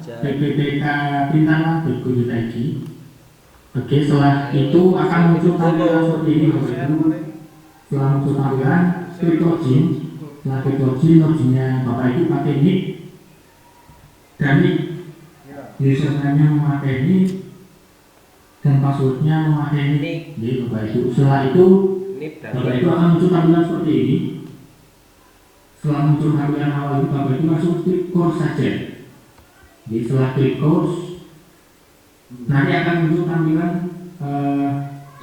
PPPK Pintarlah.go.id. Oke, setelah itu akan muncul tampilan seperti ini Bapak Ibu. Setelah muncul tampilan, klik login. Setelah klik loginnya Bapak Ibu pakai nick dan nick username-nya memakai nick dan passwordnya memakai nick. Jadi Bapak Ibu, setelah itu Bapak Ibu akan muncul tampilan seperti ini. Setelah muncul tampilan awal itu Bapak Ibu langsung klik course saja. Jadi setelah klik course nanti akan muncul tampilan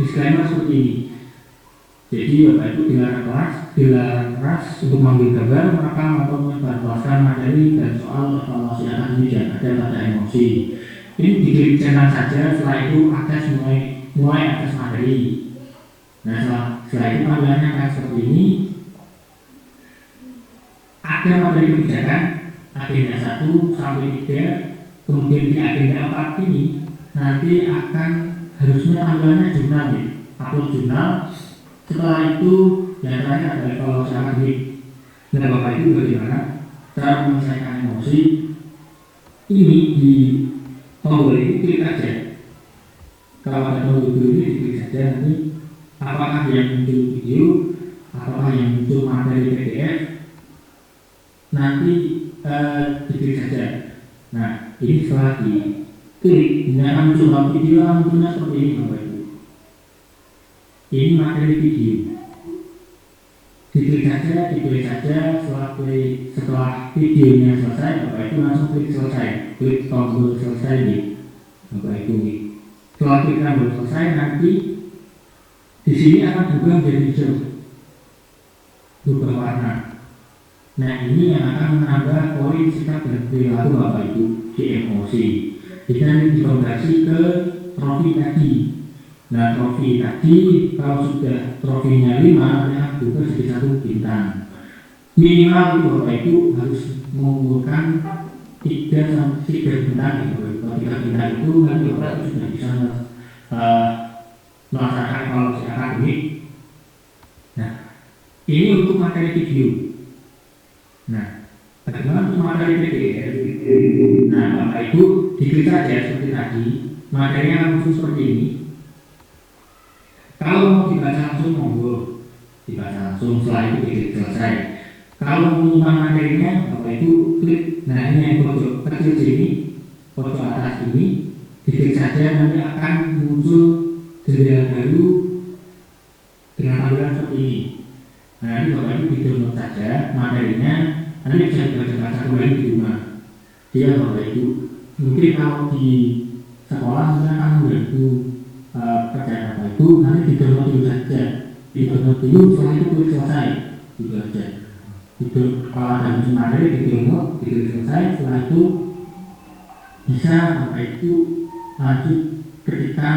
disclaimer seperti ini. Jadi Bapak Ibu dilarang keras untuk mengambil gambar, merekam atau menyebarluaskan materi dan soal evaluasi akademik yang ada pada emosi. Ini diklik channel saja. Setelah itu akses mulai akses materi. Nah setelah itu tampilannya akan seperti ini. Ada materi kebijakan agenda 1 sampai 3, kemudian di agenda 4 ini nanti akan harusnya tampilannya jurnal ya, upload jurnal. Setelah itu yang terakhir adalah evaluasi akademik. Nah Bapak Ibu bagaimana cara menyelesaikan emosi ini di tombol ini klik aja. Kalau ada tombol ini diklik saja, nanti apakah yang muncul video, apakah yang muncul materi PDF, nanti diklik saja. Nah ini setelah diklik ini akan muncul video, akan munculnya seperti ini Bapak Ibu. Ini materi video. Diklik saja. Setelah videonya selesai, Bapak Ibu langsung klik selesai. Klik tombol selesai di Bapak Ibu. Setelah klik tombol selesai, nanti di sini akan berubah menjadi hijau, berubah warna. Nah ini yang akan menambah poin sikap dan perilaku Bapak Ibu di emosi. Jadi dikonversi ke trofi tadi. Nah trofi tadi kalau sudah trofinya 5 ya berubah jadi 1 bintang. Minimal itu Bapak Ibu harus mengumpulkan 3 bintang gitu. Kalau 3 bintang itu nanti Bapak Ibu sudah bisa melaksanakan evaluasi akademik. Nah ini untuk materi video. Nah bagaimana untuk materi PDF? Nah Bapak Ibu diklik saja seperti tadi, materinya langsung seperti ini. Kalau mau dibaca langsung monggo dibaca langsung, setelah itu diklik selesai. Kalau mau menyimpan materinya Bapak Ibu klik, nah ini yang pojok kecil sini, pojok atas ini, diklik saja, nanti akan muncul jendela baru dengan tampilan seperti ini. Nah ini Bapak Ibu di-download saja materinya, nanti bisa dibaca-baca kembali di rumah. Dia Bapak Ibu mungkin kalau di sekolah mungkin akan membantu kerjaan Bapak Ibu, nanti di-download dulu saja. Di-download dulu, setelah itu klik selesai gitu aja. Itu kalau ada muncul materi di-download, diklik selesai. Setelah itu bisa Bapak Ibu lanjut ketika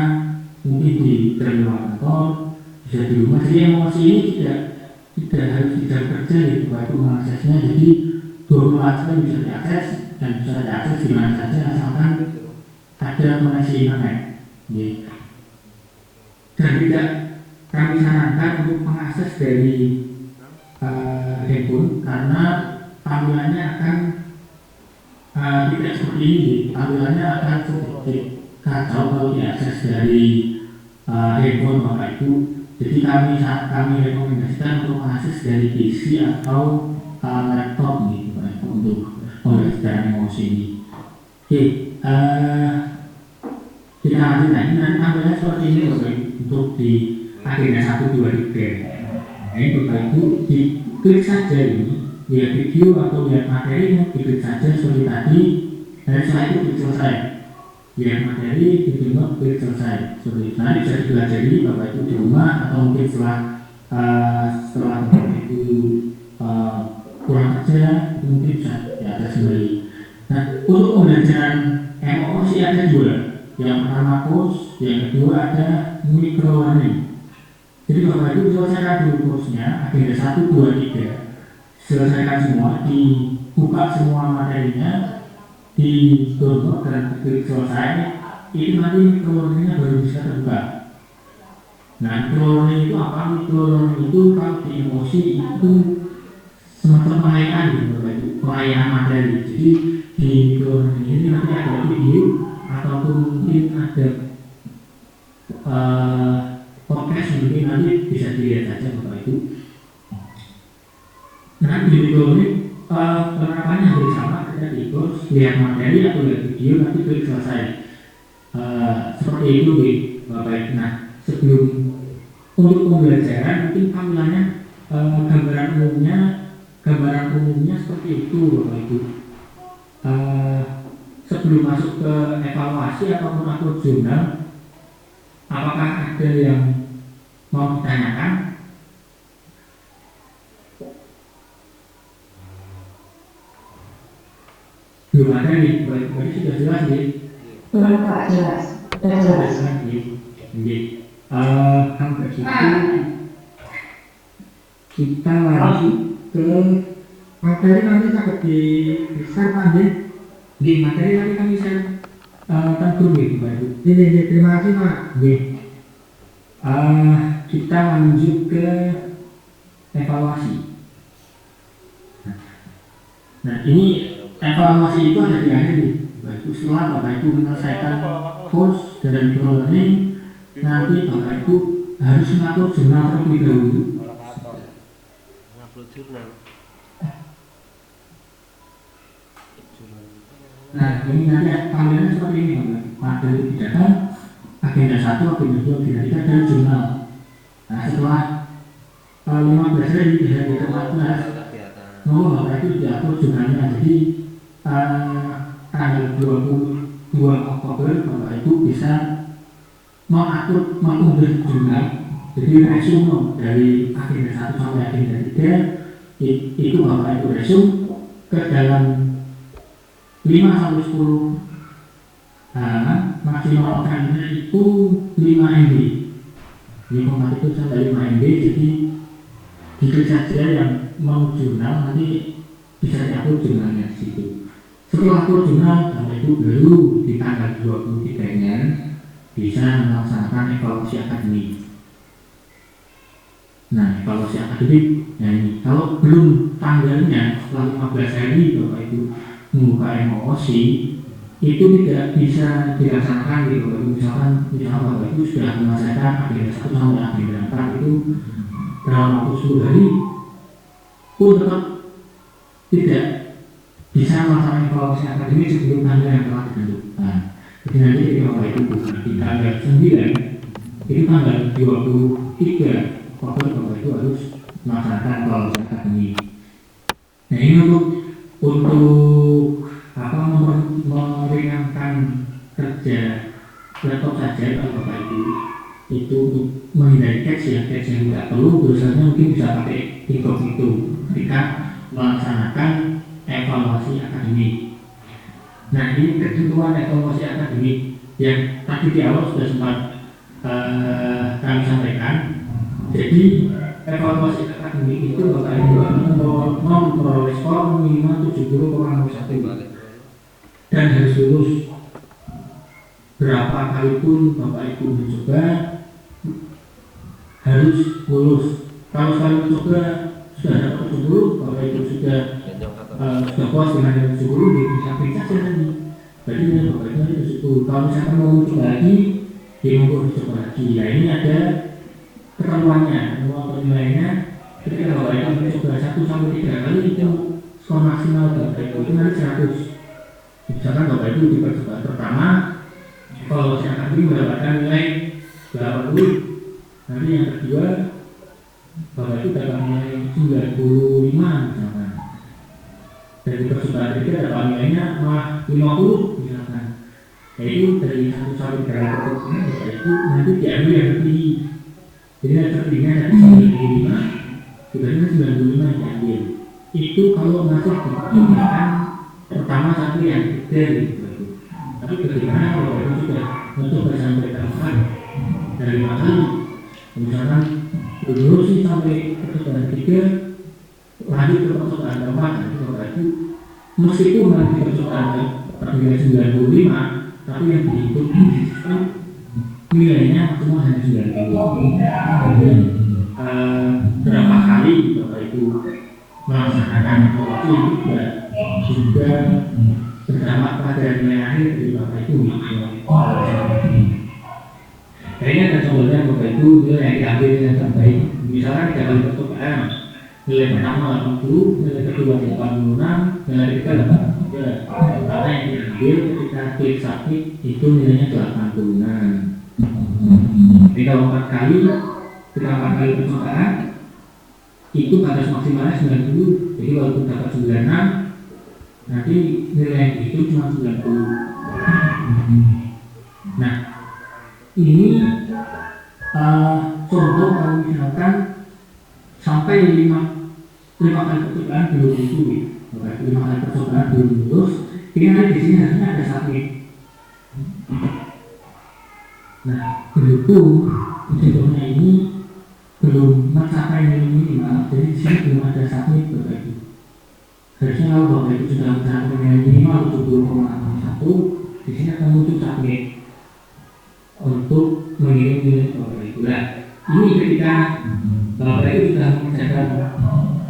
mungkin di luar kantor, bisa di rumah. Jadi emosi ini tidak harus di jam kerja gitu Bapak Ibu mengaksesnya. Jadi 24 jam bisa diakses dan bisa diakses di mana saja asalkan ada koneksi internet. Dan tidak kami sarankan untuk mengakses dari handphone karena tampilannya akan tidak seperti ini. Tampilannya akan sedikit kacau kalau diakses dari handphone Bapak Ibu. Jadi kami rekomendasikan untuk mengakses dari PC atau laptop gitu Bapak Ibu untuk pembelajaran emosi ini. Oke, kita lanjut lagi. Nanti tampilannya seperti ini Bapak Ibu untuk di agenda 1, 2, 3. Nah ini Bapak Ibu diklik saja ini. lihat video atau lihat materi, ikut saja seperti tadi. Dan setelah itu klik selesai. Lihat materi, didownload, klik selesai. Seperti itu. Nanti bisa dipelajari Bapak Ibu di rumah atau mungkin setelah Bapak Ibu pulang kerja, itu mungkin bisa diatas kembali. Nah, untuk pembelajaran MOOC ada dua. Yang pertama course, yang kedua ada micro learning. Jadi Bapak Ibu selesaikan dulu kursnya, agenda 1, 2, 3. Selesaikan semua, dibuka semua materinya, di download dan klik selesai. Itu nanti micro learningnya baru bisa terbuka. Nah, micro learning itu apa? Micro learning itu kalau di emosi itu semacam pengayaan gitu Bapak Ibu, pengayaan materi. Jadi di micro learning ini nanti ada video ataupun mungkin ada podcast, mungkin nanti bisa dilihat saja Bapak Ibu. Nah, di video ini penerapannya hampir sama, kita ikut lihat materi atau lihat video nanti klik selesai. Seperti itu Bapak Ibu. Nah, sebelum untuk pembelajaran mungkin tampilannya gambaran umumnya seperti itu Bapak Ibu. Sebelum masuk ke evaluasi ataupun atur jurnal, apakah ada yang mau ditanyakan? Belum ada nih, berarti sudah jelas nih. Belum Pak, jelas. Sudah jelas. Kalau begitu kita lanjut ke materi nanti sampai di share Pak. Di materi nanti kami share tanggung gitu Pak Ibu. Ini terima kasih Pak. Kita lanjut ke evaluasi. Nah, ini evaluasi itu ada di akhir nih Bapak Ibu. Setelah Bapak Ibu menyelesaikan course dari micro learning, nanti Bapak Ibu harus mengatur jurnal terlebih dahulu. Nah, ini nanti tampilannya seperti ini Bapak. Materi pidana, agenda 1, agenda 2, agenda 3 dan jurnal. Nah, setelah 15 hari di hari ke-14, mau Bapak Ibu diatur jurnalnya. Jadi tanggal 22 Oktober Bapak Ibu bisa mengunduh jurnal. Jadi resume dari agenda 1 sampai agenda 3 itu Bapak Ibu resume ke dalam 5 sampai 10 maksimal organnya itu 5 MB. 5 sampai 5 MB. Jadi diklik saja yang mau jurnal, nanti bisa diatur jurnalnya di situ. Setelah atur jurnal, Bapak Ibu baru di tanggal 23-nya bisa melaksanakan evaluasi akademik. Nah, evaluasi akademik, nah ini kalau belum tanggalnya setelah 15 hari Bapak Ibu membuka MOOC, itu tidak bisa dilaksanakan gitu Bapak Ibu. Misalkan Bapak Ibu sudah menyelesaikan agenda 1 sampai agenda 4 itu dalam waktu 10 hari pun tetap tidak bisa melaksanakan evaluasi akademik sebelum tanggal yang telah ditentukan. Jadi nanti Bapak Ibu di tanggal 9 itu tanggal 23 Oktober Bapak Ibu harus melaksanakan evaluasi akademik. Nah, ini untuk meringankan kerja laptop saja kalau Bapak Ibu itu untuk menghindari cache yang tidak perlu, biasanya mungkin bisa pakai incognito ketika melaksanakan evaluasi akademik. Nah, ini ketentuan evaluasi akademik yang tadi di awal sudah sempat kami sampaikan. Jadi evaluasi akademik itu Bapak Ibu memperoleh skor minimal 70,01 dan harus lulus. Berapa kali pun Bapak Ibu mencoba harus lulus. Kalau sekali mencoba sudah dapat 70, Bapak Ibu sudah puas dengan yang 70, bisa saja nanti. Berarti Bapak Ibu harus 70. Kalau misalkan mau mencoba lagi, dia mau mencoba lagi. Nah, ini ada ketentuannya, penilaiannya. Ketika Bapak Ibu mencoba 1 sampai 3 kali itu skor maksimal Bapak Ibu itu nanti 100. Misalkan Bapak Ibu di percobaan pertama evaluasi akademik mendapatkan nilai 80, nanti yang kedua Bapak Ibu dapat nilai 95 misalkan. dari percobaan ketiga dapat nilainya malah 50 misalkan, yaitu dari 1 sampai 300 ini itu nanti diambil yang tertinggi. Jadi yang tertingginya dari 95 dibandingkan 95 yang diambil. Itu kalau masuk di percobaan pertama sampai yang ketiga gitu. Tapi bagaimana kalau itu sudah mencoba sampai ke 4 dari 5 kali, misalkan dulu sih sampai percobaan ketiga lanjut ke percobaan keempat, itu berarti meskipun nanti percobaan percobaan 95, tapi yang dihitung nilainya cuma hanya 90. Jadi berapa kali Bapak Ibu melaksanakan waktu itu juga berdampak pada nilai akhir dari Bapak Ibu. Kayaknya ada contohnya Bapak Ibu nilai yang diambil yang terbaik, misalkan 3 kali percobaan, nilai pertama 80, nilai kedua 86, nilai ketiga 83. Karena yang diambil ketika klik submit itu nilainya 86. Jadi kalau 4 kali percobaan itu batas maksimalnya 90. Jadi walaupun dapat 96, nanti nilai itu cuma 90. Nah, ini contoh kalau misalkan sampai 5 kali percobaan belum lulus, 5 kali percobaan belum lulus, ini nanti di sini harusnya ada submit. Nah, berhubung contohnya ini belum mencapai nilai minimal, jadi di sini belum ada submit Bapak Ibu. Harusnya kalau Bapak Ibu sudah mencapai nilai minimal 70,61, di sini akan muncul submit untuk mengirim nilai Bapak Ibu. Nah, ini ketika Bapak Ibu sudah mengerjakan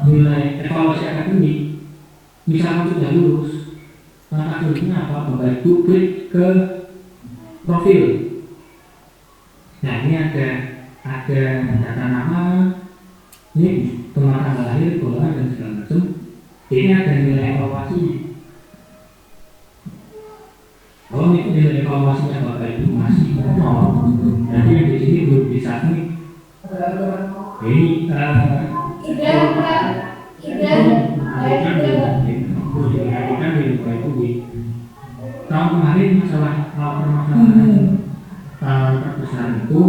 nilai evaluasi akademik, misalkan sudah lulus, langkah selanjutnya apa? Bapak Ibu klik ke profil. Nah, ini ada data nama, ini tempat tanggal lahir, golongan dan segala macam. Ini ada nilai evaluasi. Kalau nilai evaluasinya Bapak Ibu masih 0, jadi yang di sini belum bisa nih. Ini tahun kemarin masalah permasalahan terbesar itu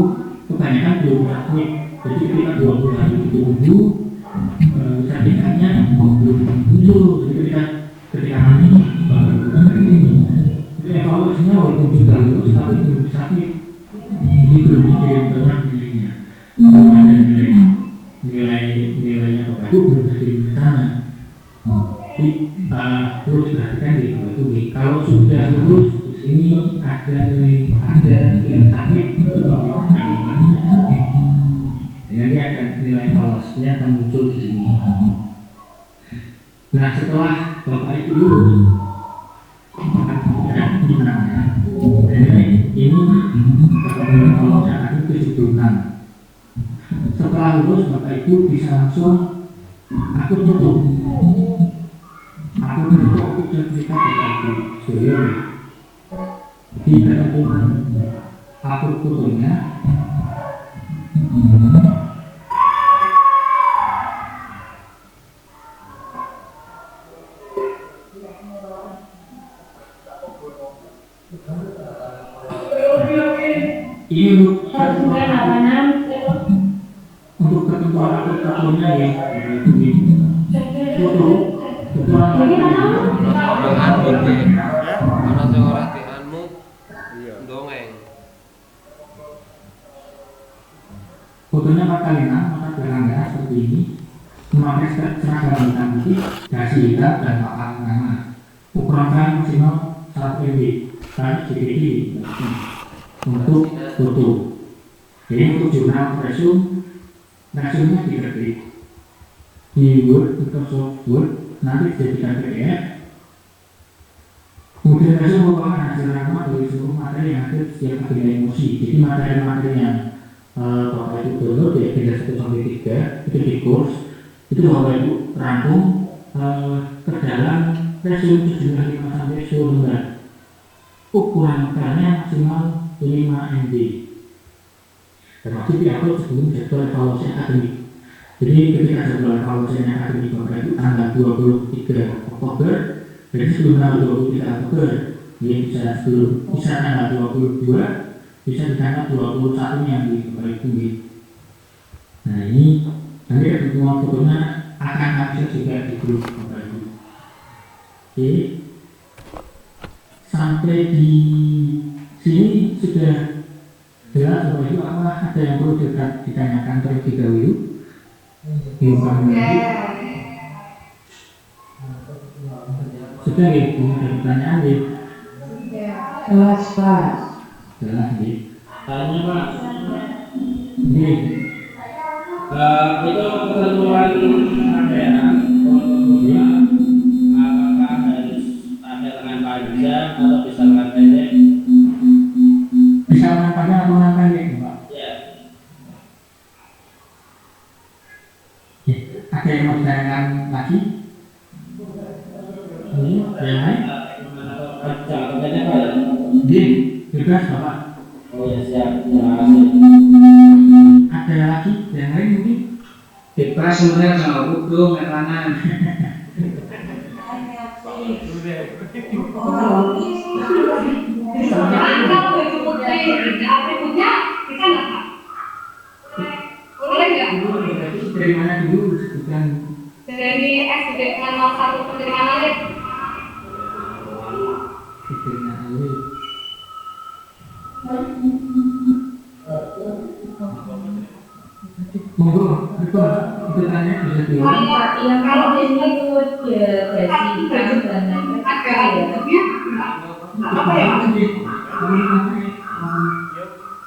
kebanyakan belum submit. Jadi kita 20 hari ditunggu, sertifikatnya belum muncul. Jadi ketika nanti evaluasinya walaupun sudah lulus tapi belum submit, jadi belum dikirim ke nilainya. Belum ada nilainya Bapak Ibu belum dikirim ke sana. Jadi perlu diperhatikan di Bapak Ibu. Kalau sudah lulus di sini ada yang submit, jadi ada nilai evaluasinya akan muncul di sini. Nah, setelah Bapak Ibu lulus, ini kalau saya itu kesimpulan. Setelah lulus Bapak Ibu bisa langsung akun tutup. Akun tutup itu sertifikat Bapak Ibu. Jadi ketentuan akun tutupnya. Ini untuk ketentuan aplikasinya ya, foto, Ana sing ora dianmu ndongeng. fotonya 4x6 mata belakangnya seperti ini, memakai seragam hitam putih, dasi hitam dan papan nama. Ukuran file maksimal 1 MB, dan JPG untuk foto. Jadi untuk jurnal resume-nya diketik di Word, Microsoft Word, nanti dijadikan PDF. Kemudian resume merupakan hasil rangkuman dari seluruh materi yang ada setiap agenda emosi. Jadi materi-materi yang Bapak Ibu download ya, agenda 1 sampai 3 itu di course, itu Bapak Ibu rangkum ke dalam resume sejumlah 5 sampai 10 lembar. Ukuran filenya maksimal 5 MB. Termasuk diupload sebelum jadwal evaluasi akademik. Jadi ketika jadwal kawasannya akademik Bapak Ibu tanggal 23 Oktober, jadi sebelum tanggal 23 Oktober, dia bisa tanggal 22, bisa di tanggal 21-nya di Bapak Ibu. Nah ini nanti ketentuan fotonya akan ada juga di grup Bapak Ibu. Oke, sampai di sini sudah jelas Bapak Ibu, apa ada yang perlu ditanyakan terlebih dahulu? Sudah ya, ada pertanyaan ya? Jelas, Pak. Jelas ya. Tanya Pak, Ini itu ketentuan APA apakah harus ada lengan panjang atau bisa lengan pendek? bisa mengapakan atau mengapakan Pak? Ya. Ya, ada yang mau ditanyakan lagi? Ini yang lain? Panjang atau pendek Pak? Ini bebas Bapak. Oh ya siap, terima kasih. Ada lagi yang lain mungkin? Bebas sebenarnya kalau kudu mekanan. Kalau baju putih atributnya bisa nggak Pak? Boleh nggak? Dari mana dulu disebutkan? Dari SDD 01 penerimaan alih. Fikirnya alih. Monggo, itu tanya bisa dulu. Yang kalau ini itu basic dan Ada atributnya apa ya?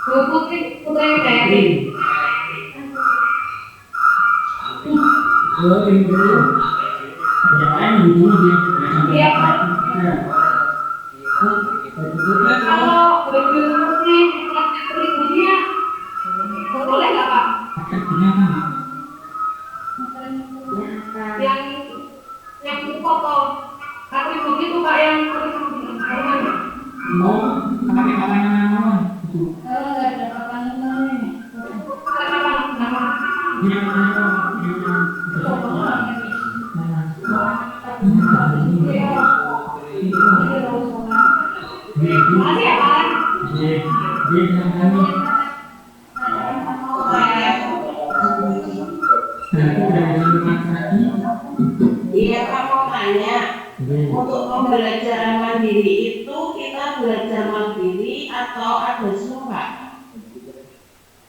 Baju putih dari. Oh, ini dulu. Yang lain dulu dia. Iya. Ya. Kalau baju putih atributnya boleh nggak Pak? Akhirnya kan? Yang foto atribut itu Pak yang tulisan di mana? Oh, pakai apa itu? Kalau nggak ada apa-apa ini. Nama. Dia Makasih ya Pak. Iya, kamu tanya untuk pembelajaran mandiri itu kita belajar mandiri atau ada sumpah?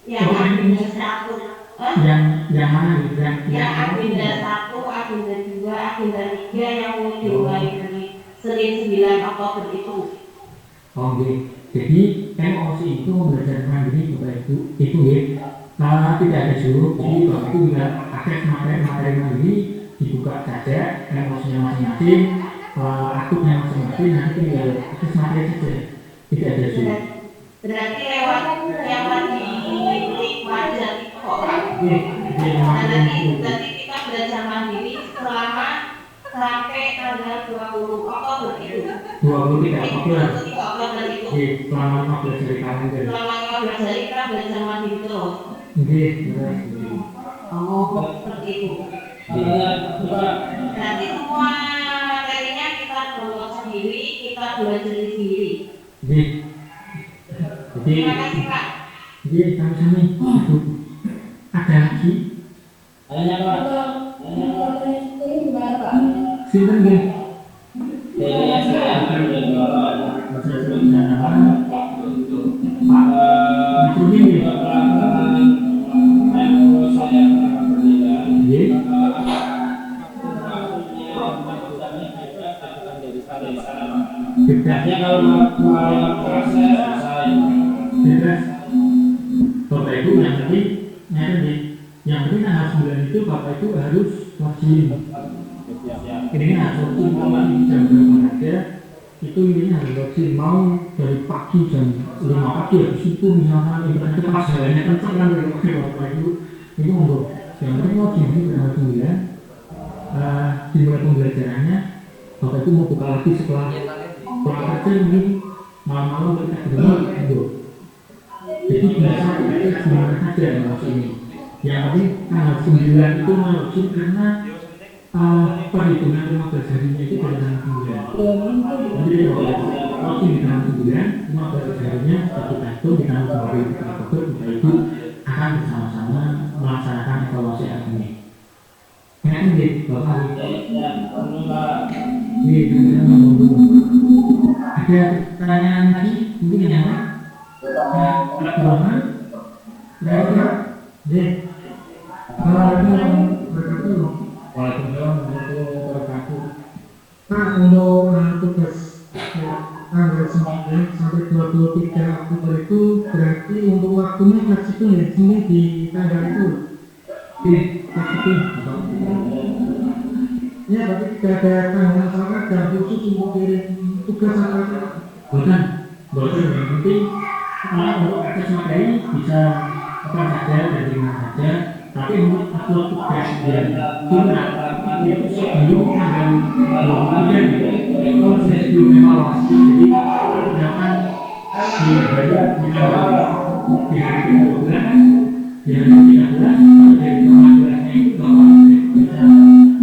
Yang agenda 1, yang mana yang agenda 1, agenda 2, agenda 3 yang mau dimulai dari Senin 9 Oktober itu. Oh, jadi MOC itu belajar mandiri Bapak Ibu itu ya, tidak ada suruh, jadi Bapak Ibu juga akses materi mandiri dibuka saja MOC-nya masing-masing, akunnya masing-masing, nanti tinggal akses materi saja, tidak ada suruh. Berarti lewat yang tadi klik wajah itu kok Pak? Nah, nanti kita belajar mandiri selama sampai tanggal 20 Oktober itu. 23 Oktober. 23 Oktober itu. Selama 15 hari kalender. Selama 15 hari kita belajar mandiri terus. Oh, seperti itu. Nanti semua materinya kita download sendiri, kita belajar sendiri. Jadi, Terima kasih Pak. kami ada lagi. Tanya Pak. Sinten nggih? Dari SDM dan Bapak. Pak, ini nggih. Saya pernah pendidikan. Nggih. Bebas. Kalau mau proses saya Bebas. Bapak Ibu yang penting tanggal 9 itu Bapak Ibu harus wajib. Ini kan harus wajib jam berapa aja. Itu ini harus wajib mau dari pagi jam 5 pagi habis itu misalkan itu pas jalannya kencang kan dari Bapak Ibu itu monggo. Yang penting wajib ini tanggal 9 dimulai pembelajarannya. Bapak Ibu mau buka lagi setelah kerja ini malam-malam kita dulu monggo. Jadi bisa kita gimana saja mas ini yang penting tanggal 9 itu melojit karena perhitungan 15 harinya itu dari tanggal 9. Jadi kalau di tanggal 9, 15 harinya satu tahun di tanggal 20 Oktober itu akan bersama-sama melaksanakan evaluasi akademik. Enak nih, Bapak. Ada pertanyaan lagi? Mungkin yang lain? Ada pertanyaan? Waalaikumsalam warahmatullahi wabarakatuh. Nah, untuk tugas tanggal 9 sampai 23 Oktober itu berarti untuk waktunya fleksibel ya, sini di tanggal itu. Fleksibel. Ya, berarti tidak ada tanggal sama dan khusus untuk kirim tugas apa? Bukan yang penting untuk akses materi bisa apa saja dari mana saja, tapi untuk upload tugas dan final itu sebelum tanggal 23 itu proses belum evaluasi. Jadi jangan di hari di hari ke-12 di hari ke-13 atau di hari ke-14 itu bahwa bisa upload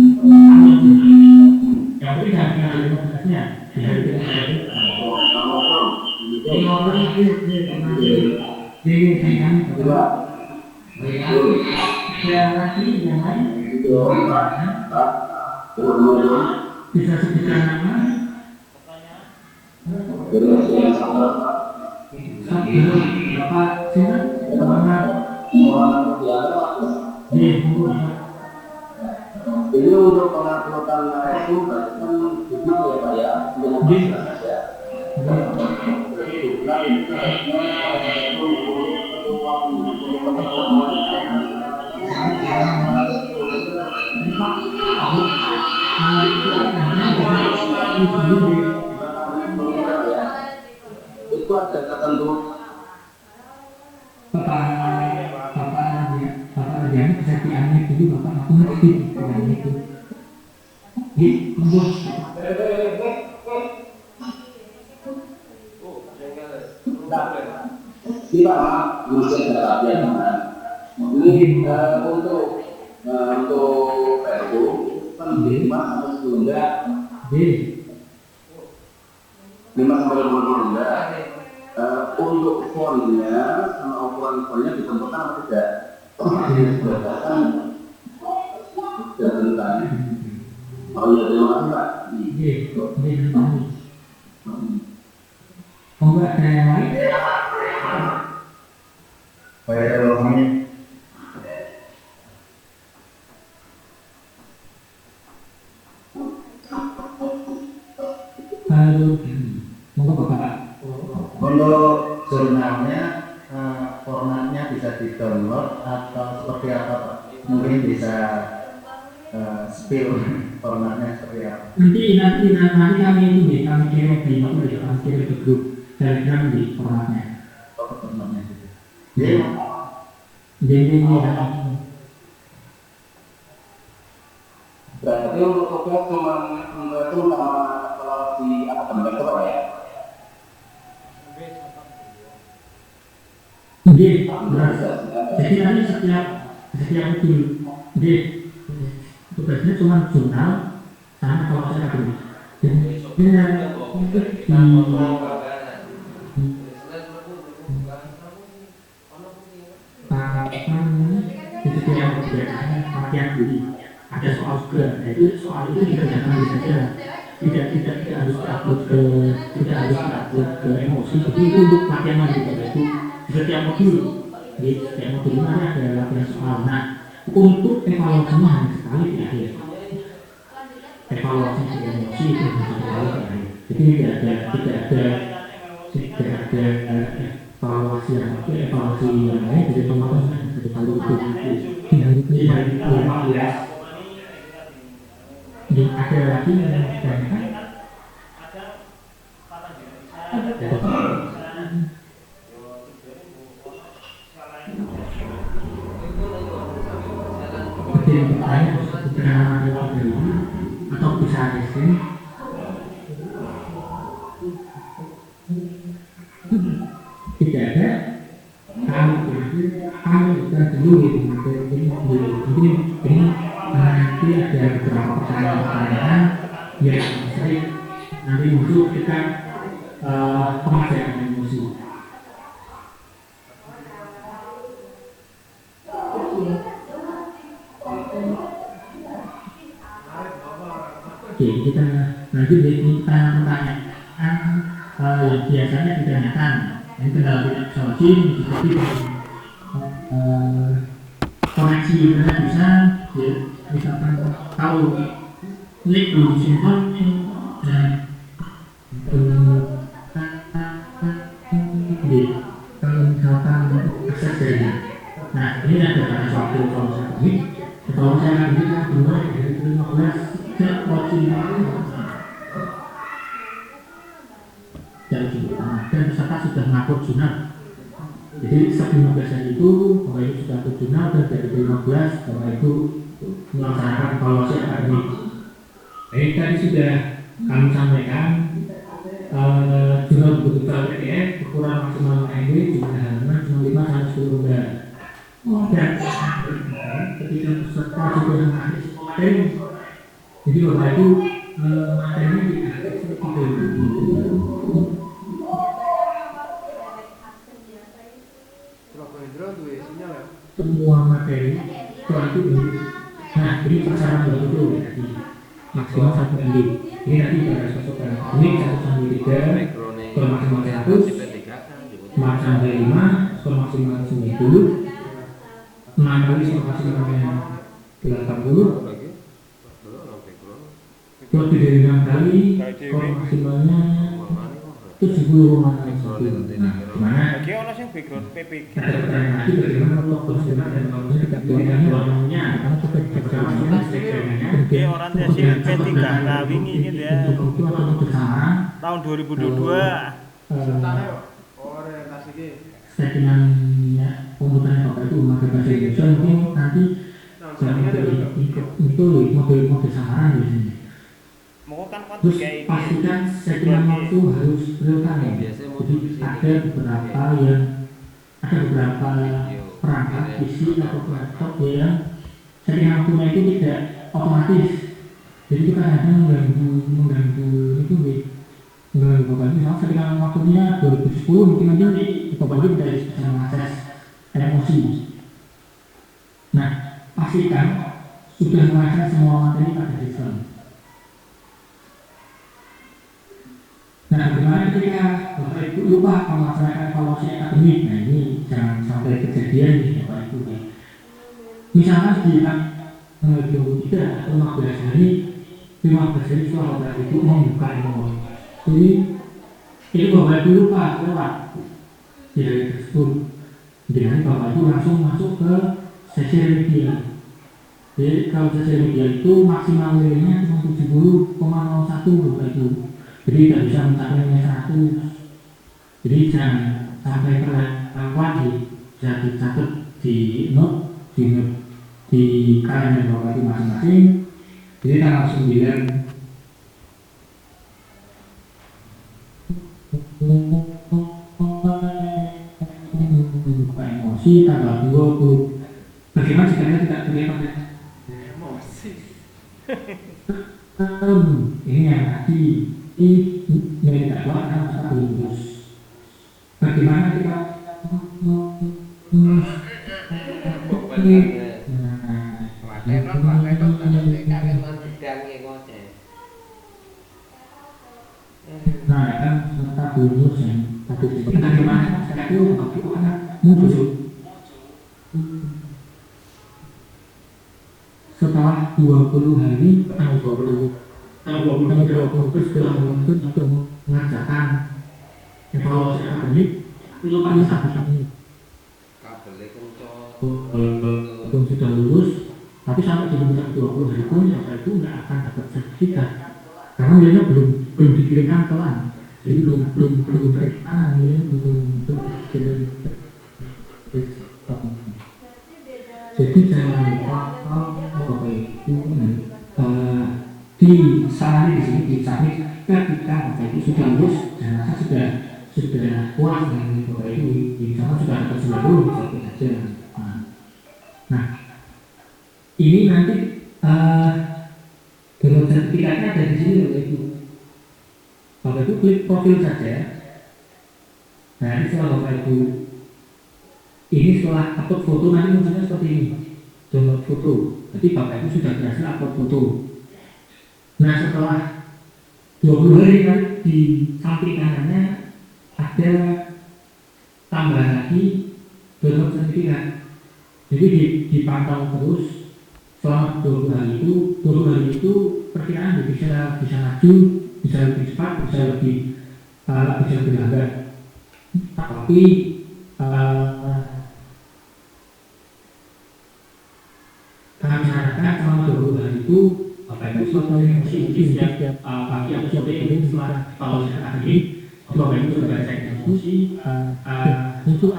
yang penting jangan hari ke-15-nya di hari ke-13. Bisa sebutkan nama? Bapak Sina? Ini untuk penguploadan itu kan begitu ya Pak ya, itu ada ketentuan. Bapak Adian bisa diambil dulu, Bapak aku ngerti dengan itu. Monggo. Ini Pak, masih ada latihan teman. Ini untuk PRU kan 5 sampai 10 enggak? 5 sampai 20 enggak? Untuk fonnya sama ukuran fonnya ditentukan atau tidak? Berdasarkan tentang. Oh iya, terima kasih Pak. Monggo ada yang lain? Baik, kalau kami monggo Bapak. untuk jurnalnya formatnya bisa di-download atau seperti apa Pak? Mungkin bisa spill formatnya seperti apa? Nanti kami itu kami kirim di grup Telegram di formatnya. Formatnya gitu. Jadi Berarti untuk tugas cuma itu sama kalau di akademik itu Pak ya? Jadi nanti setiap tugasnya cuma jurnal sama evaluasi akademik. Di setiap latihan diri ada soal juga, itu soal itu dikerjakan di saja, tidak harus upload ke emosi. Jadi itu untuk latihan mandiri itu di setiap modul. Di setiap modul ini ada latihan soal. Nah, untuk evaluasinya hanya sekali di akhir. Evaluasi di emosi itu hanya sekali di akhir. Jadi tidak ada evaluasi yang lain. Jadi pengalaman satu kali itu di hari ke-15. Dan ada lagi yang ditanyakan? Ada yang bertanya atau bisa resin? Tidak ada. Kami kita dulu materi mungkin ini nanti ada beberapa pertanyaan yang sering nanti muncul ketika pengajaran emosi. Oke, kita lanjut dari pertanyaan yang biasanya ditanyakan. Ini kendala tidak solusi seperti koneksi internet bisa, ya, misalkan kalau link belum disimpan dan kalau misalkan akses dari, nah ini ada pada suatu proses ini. Kalau saya bisa dimulai dari 15 ke maksimal dari sudut pandang dan peserta sudah mengupload jurnal. Jadi sebelum 15 hari itu Bapak Ibu sudah upload jurnal dan dari 15 Bapak Ibu melaksanakan evaluasi akademik. Jadi tadi sudah kami sampaikan jurnal betul-betul PDF ukuran maksimal MB jumlah halaman cuma 5 sampai 10 lembar. Dan ketika peserta sudah mengakses materi, jadi Bapak Ibu materinya diakses seperti itu. Semua materi soal itu dulu. Nah, ini persyaratan begitu tadi maksimal 1 MB. Ini nanti pada sosok ini 1 sampai 3 skor maksimal 100, skor sampai 5, skor maksimal 90, 6 kali skor maksimalnya 80, lebih dari 6 kali skor maksimalnya 70,1. Nah, gimana? Ada pertanyaan lagi bagaimana kalau konsumen dan konsumen tidak boleh warnanya karena orang SMP 3 wingi ini dia tahun 2022 settingannya komputernya Bapak itu memakai bahasa Indonesia mungkin nanti jangan itu model samaran biasanya. Terus pastikan settingan waktu harus real time. Jadi ada beberapa perangkat PC atau laptop yang settingan waktunya itu tidak otomatis. Jadi kita kadang mengganggu itu mengganggu Bapak Ibu. Misalnya settingan waktunya 2010 mungkin nanti Bapak Ibu tidak bisa mengakses emosi. Nah, pastikan sudah mengakses semua materi pada sistem. Nah, bagaimana ketika Bapak Ibu lupa melaksanakan evaluasi akademik? Nah, ini jangan sampai kejadian nih Bapak Ibu. Misalkan di tanggal 23 atau 15 hari setelah Bapak Ibu membuka emosi. Jadi, itu Bapak Ibu lupa lewat di hari tersebut. Jadi Bapak Ibu langsung masuk ke sesi media. Jadi kalau sesi media itu maksimal nilainya cuma 70,01 Bapak Ibu. Jadi tidak bisa mencapai nilai 100. Jadi jangan sampai kelewat bisa dicatat di note di kalender Bapak Ibu masing-masing. Jadi tanggal 9 emosi tanggal 20. Bagaimana jika Anda tidak terlihat emosi? Ini yang tadi ini tidak kuat karena sangat lulus. Bagaimana kita nah kan serta lulus yang tadi bagaimana saya itu muncul setelah 20 hari tanggal 20 setelah mengerjakan evaluasi akademik itu paling ini belum sudah lulus tapi sampai di 20 hari pun Bapak Ibu nggak akan dapat sertifikat karena nilainya belum dikirimkan pelan jadi belum terima nilainya belum dikirim. Jadi jangan lupa Bapak Ibu di salah di sini di samping ketika Bapak Ibu sudah lulus dan sudah puas dengan Bapak Ibu misalnya sudah dapat 90 bisa saja. Nah ini nanti download sertifikatnya ada di sini Bapak Ibu. Bapak Ibu klik profil saja. Nah ini setelah Bapak Ibu ini setelah upload foto nanti munculnya seperti ini, download foto. Jadi Bapak Ibu sudah berhasil upload foto. Nah setelah 20 hari nanti di samping kanannya ada tambahan lagi download sertifikat. Jadi dipantau terus selama 20 hari itu perkiraan bisa maju, bisa lebih cepat, bisa lebih lambat. Tapi kami sarankan selama 20 hari itu Bapak Ibu selalu mengisi setiap pagi atau sore ini setelah kalau sekarang ini Bapak Ibu sudah baca emosi muncul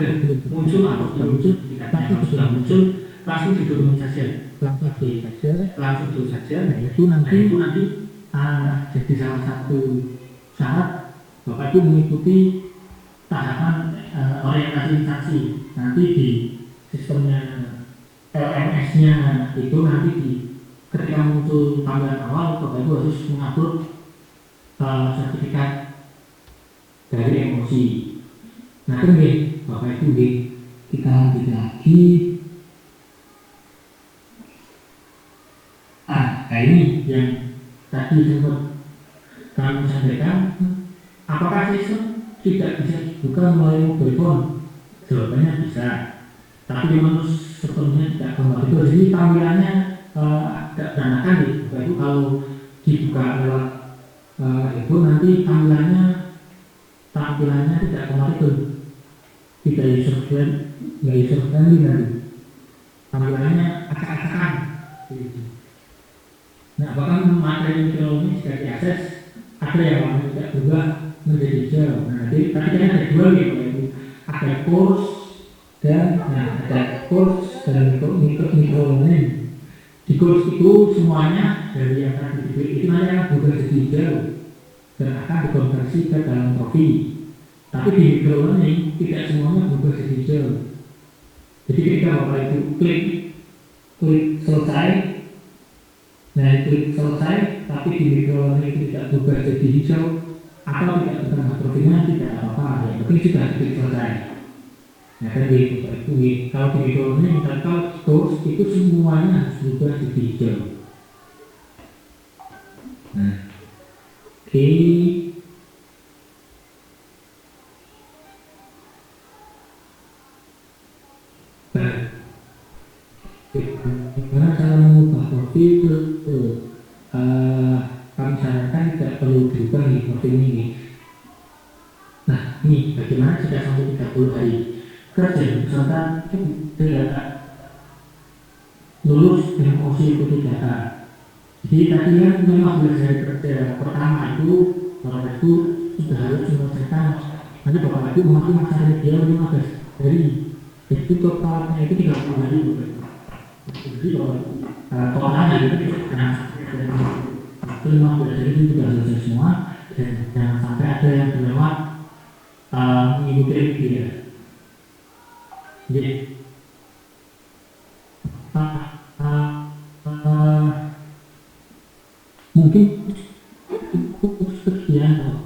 atau sudah muncul, tapi sudah muncul langsung didorong saja, langsung dulu saja. Nah itu nanti jadi salah satu syarat Bapak Ibu mengikuti tahapan orientasi instansi. Nanti di sistemnya LMS-nya itu nanti ketika muncul tambahan awal Bapak Ibu harus mengupload sertifikat dari emosi. Nah itu Bapak Ibu kita lanjut lagi. Nah ini yang tadi sempat kami sampaikan, apakah sistem tidak bisa dibuka melalui mobile phone? Jawabannya bisa, tapi memang sepenuhnya tidak kompatibel. Jadi tampilannya agak berantakan nih Bapak Ibu kalau dibuka lewat itu nanti tampilannya tidak kompatibel, tidak user friendly nanti, tampilannya acak-acakan. Nah bahkan materi video ini jika diakses ada yang warna tidak berubah menjadi hijau. Nah jadi tadi kan ada dua nih Bapak Ibu, ada course dan micro learning. Di course itu semuanya dari yang tadi itu nanti akan berubah jadi hijau dan akan dikonversi ke dalam trofi. Tapi di micro learning tidak semuanya berubah jadi hijau. Jadi ketika Bapak Ibu klik selesai, nah klik selesai, tapi di micro learning itu tidak berubah jadi hijau atau tidak bertambah trofinya, tidak apa-apa. Yang penting sudah klik selesai. Nah kan itu kalau di micro learning kalau course itu semuanya harus berubah jadi hijau. Nah, oke. Karena cara mengubah profil kami sarankan tidak perlu diubah nih profil ini. Nah ini bagaimana jika sampai 30 hari kerja peserta tidak lulus dengan opsi ikuti data. Jadi tadi kan 15 hari kerja pertama itu Bapak Ibu sudah harus menyelesaikan. Nanti Bapak Ibu memiliki masa ideal 15 hari. Jadi totalnya itu 30 hari. Jadi totalnya itu karena 15 hari itu sudah selesai semua dan jangan sampai ada yang terlewat mengikuti dia. Jadi mungkin cukup sekian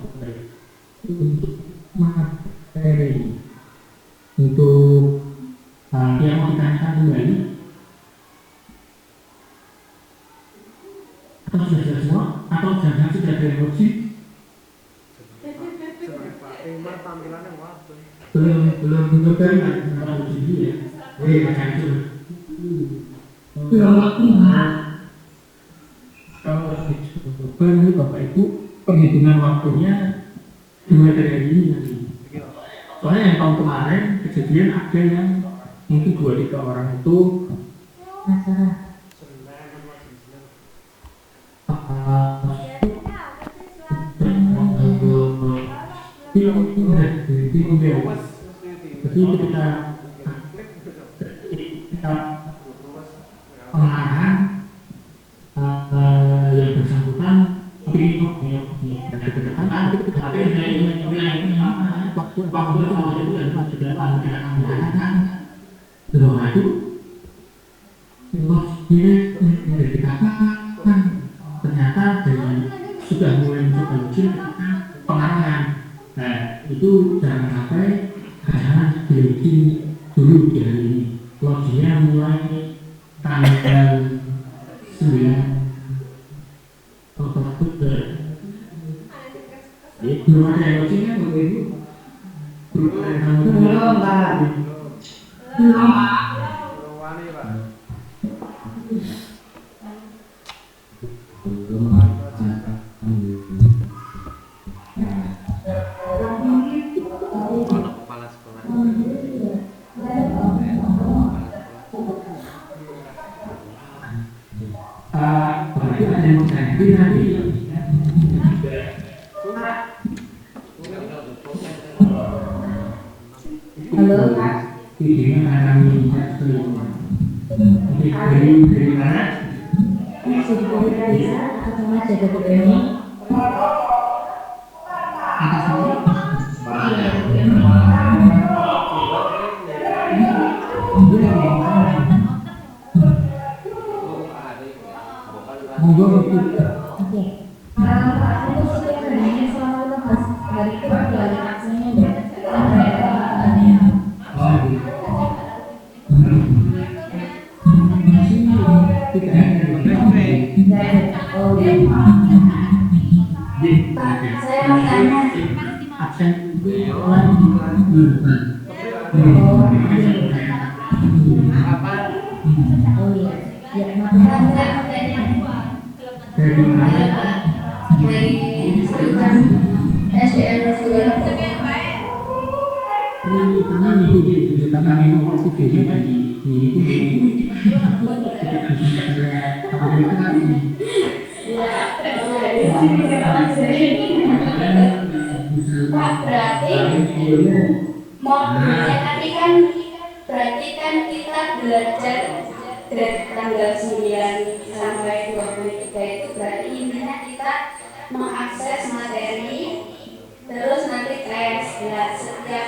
untuk materi untuk yang mau ditanyakan kembali atau sudah semua atau jangan sudah ada emosi belum mencoba antara uji ya macam itu kalau dicoba ini Bapak Ibu penghitungan waktunya dimulai dari hari ini nanti. Soalnya yang tahun kemarin kejadian ada yang mungkin 2-3 orang itu jadi ketika pengarahan yang bersangkutan waktu itu dikatakan ternyata dari sudah mulai mencoba uji ketika pengarahan. Nah itu jangan sampai jangan diuji dulu di hari ini. Loginya mulai tanggal 9 Oktober. Belum ada yang loginya Bapak Ibu? Belum ada yang Belum, Pak. Belum, Pak. Kepala sekolah. Berarti ada yang nanti Halo, Pak. videonya akan dari mana? Masih di Desa atau cuma jaga ini? Atas ini? Monggo. Oke. Untuk setiap harinya selama 15 hari itu ada aksinya dan Oh, tidak ada. Oh, iya. Pak, saya mau tanya. Absen. Oh iya. Ya, maaf. Dari mana? Dari SDN Ini tangan itu tangan yang videonya di Pak, berarti modulnya berarti kan kita belajar dari tanggal 9 sampai 23 itu berarti intinya kita mengakses materi terus nanti tes. Ya, setiap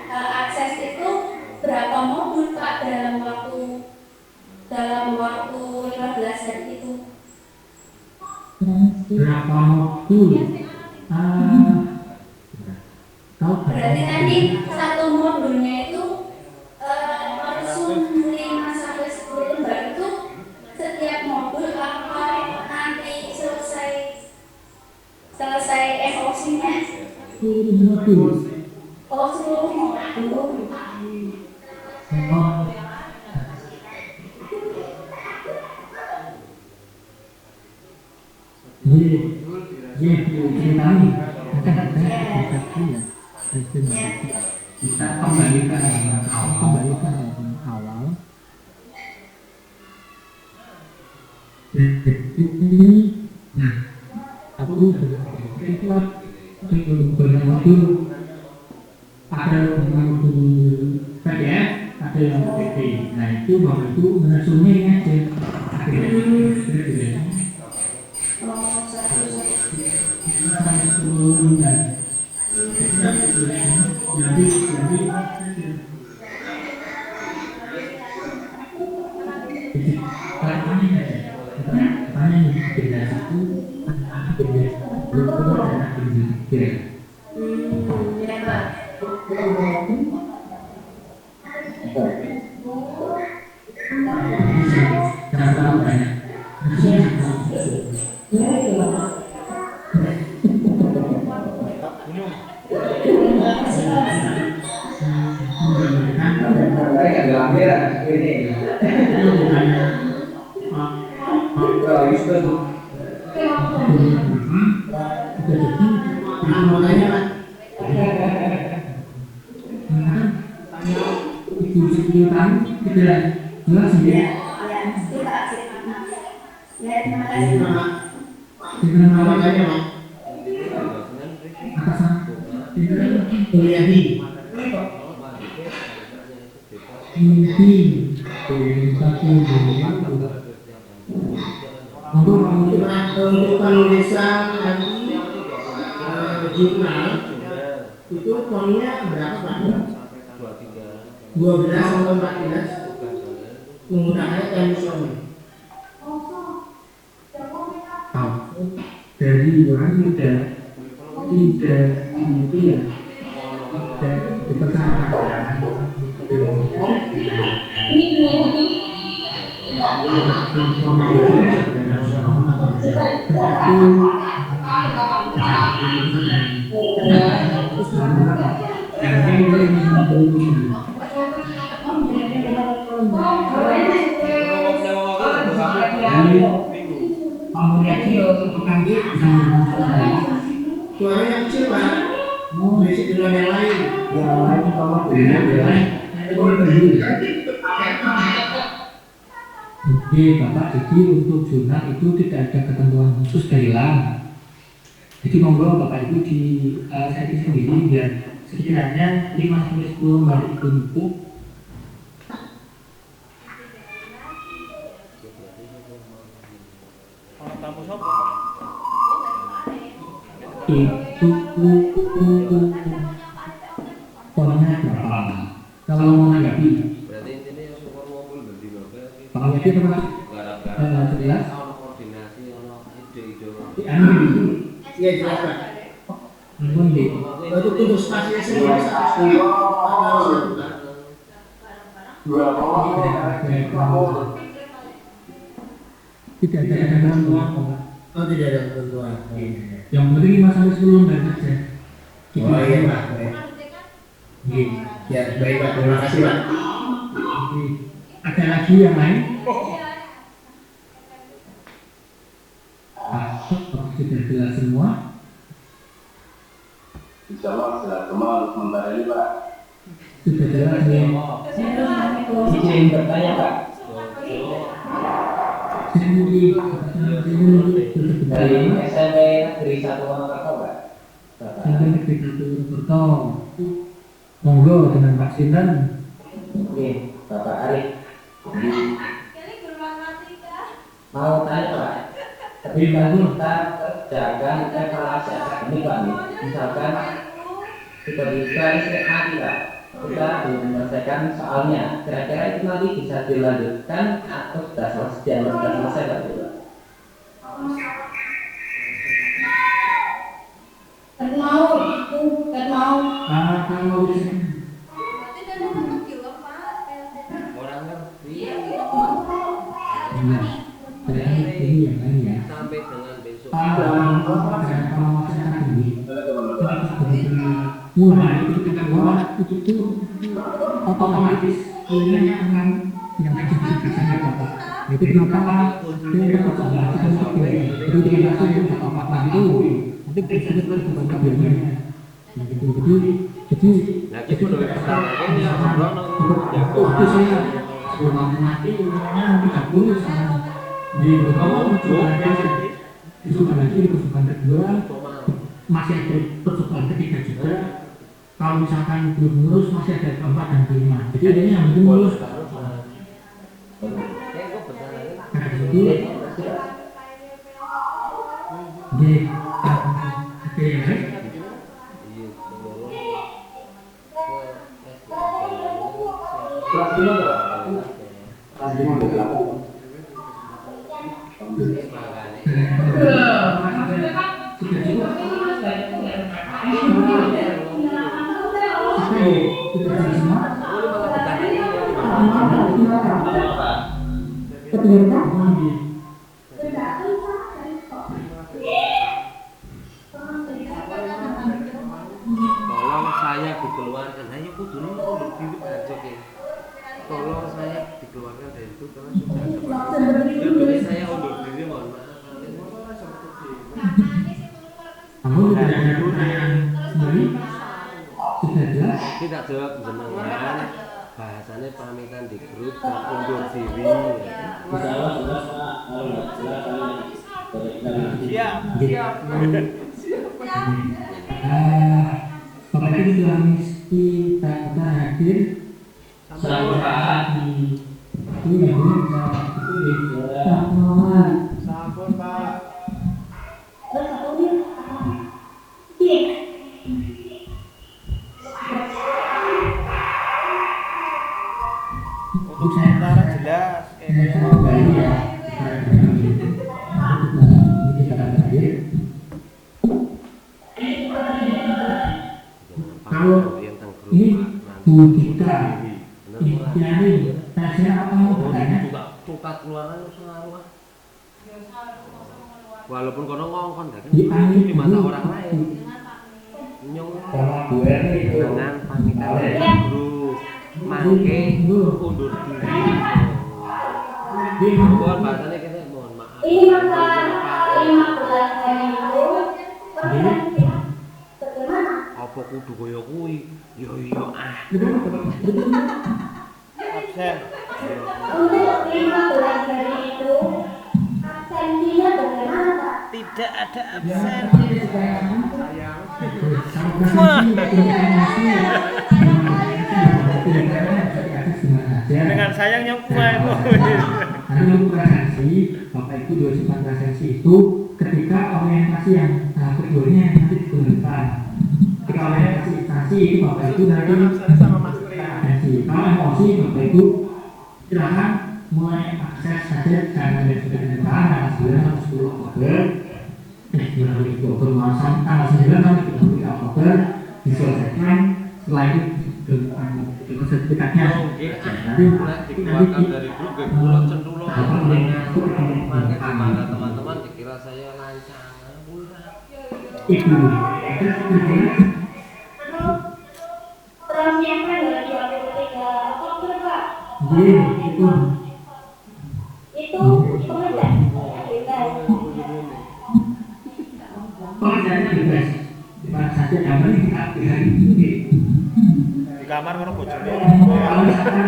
akses itu berapa modul Pak dalam waktu 15 hari itu? Berapa modul? Berarti nanti satu modulnya itu langsung 5 sampai 10 lembar itu setiap modul apa nanti selesai FOC-nya? Oh, seluruh modul. Kita kembalikan yang awal. Nah, aku waktu ada mengambil PDF, ada yang PP. Nah itu bapak itu meresumnya aja. Akhirnya untuk penulisan nanti jurnal itu formnya berapa Pak? 12 atau 14? penggunaannya temusional. Dari orang tidak itu ya, dan diperkenalkan. Suaranya kecil Pak. Mau basic dengan yang lain. Yang lain kalau Oke Bapak, jadi untuk jurnal itu tidak ada ketentuan khusus dari LAM. Jadi monggo Bapak Ibu di setting sendiri biar sekiranya 5-10 lembar itu numpuk. Tamu sopo? Itu poinnya berapa? Kalau mau menanggapi, berarti intinya yang super mobil berarti bapak Pak Yati termasuk jelas. ono koordinasi ono ide-ide Iya jelas Pak. Untuk tugas spasinya sendiri tidak ada ketentuan. Oh tidak ada ketentuan. Yang penting 5-10 lembar saja. Oh iya Pak. Ya baik Pak, terima kasih Pak. Ada lagi yang lain? Sudah jelas semua. Insya Allah sudah semua sementara ini Pak. Sudah jelas ya. Izin bertanya Pak. Dari SMP Negeri 1 Monokerto Pak. SMP Negeri 1 Monokerto. Monggo dengan Pak Sinten. Oke, Bapak Arif. Mau tanya Pak. Ketika kita kerjakan evaluasi akademik Pak, misalkan tiba-tiba listrik mati Pak, kita belum menyelesaikan soalnya, kira-kira itu nanti bisa dilanjutkan atau sudah selesai Pak? Kalau orang ngerti ini yang lain ya. sampai dengan besok mulai itu kita buat itu otomatis yang biasanya Bapak. Itu kenapa kita itu kita langsung apa itu nanti kita bukan kabelnya. Jadi nah kita udah pesan ini yang ngobrol itu saya sebelum mati umurnya 30 sama di bawah itu lagi di percobaan kedua masih ada percobaan ketiga juga. Kalau misalkan belum lulus masih ada keempat dan kelima. Jadi ini yang belum lulus. Nah itu tolong saya dikeluarkan hanya kudunya untuk diri aja ya. Tolong saya dikeluarkan dari itu karena sudah seperti itu. Jadi saya undur diri, mohon maaf. Kamu tidak ada pertanyaan sendiri? Sudah jelas? Tidak jawab jenengan. Bahasanya pamitan di grup dan undur diri. Siap. Bapak Ibu sudah mesti kita hadir sampai di itu yang Sampun Pak. Untuk sementara jelas. Pak. Walaupun kono ngongkon kan Di mata orang lain. Nyong Sama Bu Erni itu dengan pamitan dari guru mangke undur diri. Mohon bahasanya kita mohon maaf. Ini masa 15 hari itu bagaimana? Apa kudu kaya kuwi? Yo iya ah. Absen. Untuk 15 hari itu absensinya bagaimana Pak? Tidak ada absen. Dengan sayangnya kuat itu. Karena presensi, Bapak Ibu diwajibkan presensi itu ketika orientasi yang keduanya nanti digunakan. Ketika orientasi instansi itu Bapak Ibu nanti presensi. Kalau emosi Bapak Ibu silakan mulai akses saja karena dari sudah ditentukan tanggal 9 sampai 10 Oktober. 9 Oktober malam tanggal 9 sampai 30 Oktober diselesaikan. Setelah itu dengan sertifikatnya nanti Dikeluarkan dari grup bulan cendulo maka gimana teman-teman dikira saya lancang itu Tersiapkan dari 23 Oktober Pak. Itu pekerjaan bebas. pekerjaannya bebas di mana saja yang penting kita di hari itu Di kamar karo bojone. kalau misalkan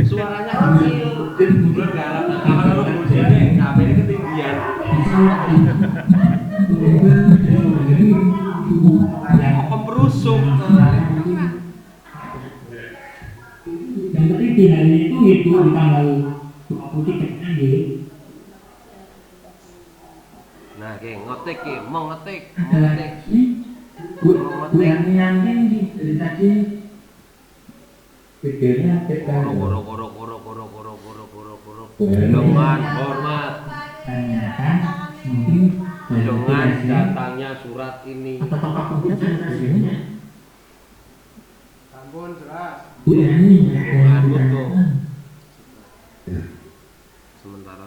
suaranya kecil bulan garap kamar kalau bojone kabeh ketinggian pemberusuk yang penting di hari itu di tanggal 23 aja. nah ki ngetik ki mau ngetik Bu yang dari tadi pikirnya kita koro dengan hormat tanyakan mungkin dengan datangnya surat ini Ampun jelas. Bu Yani sementara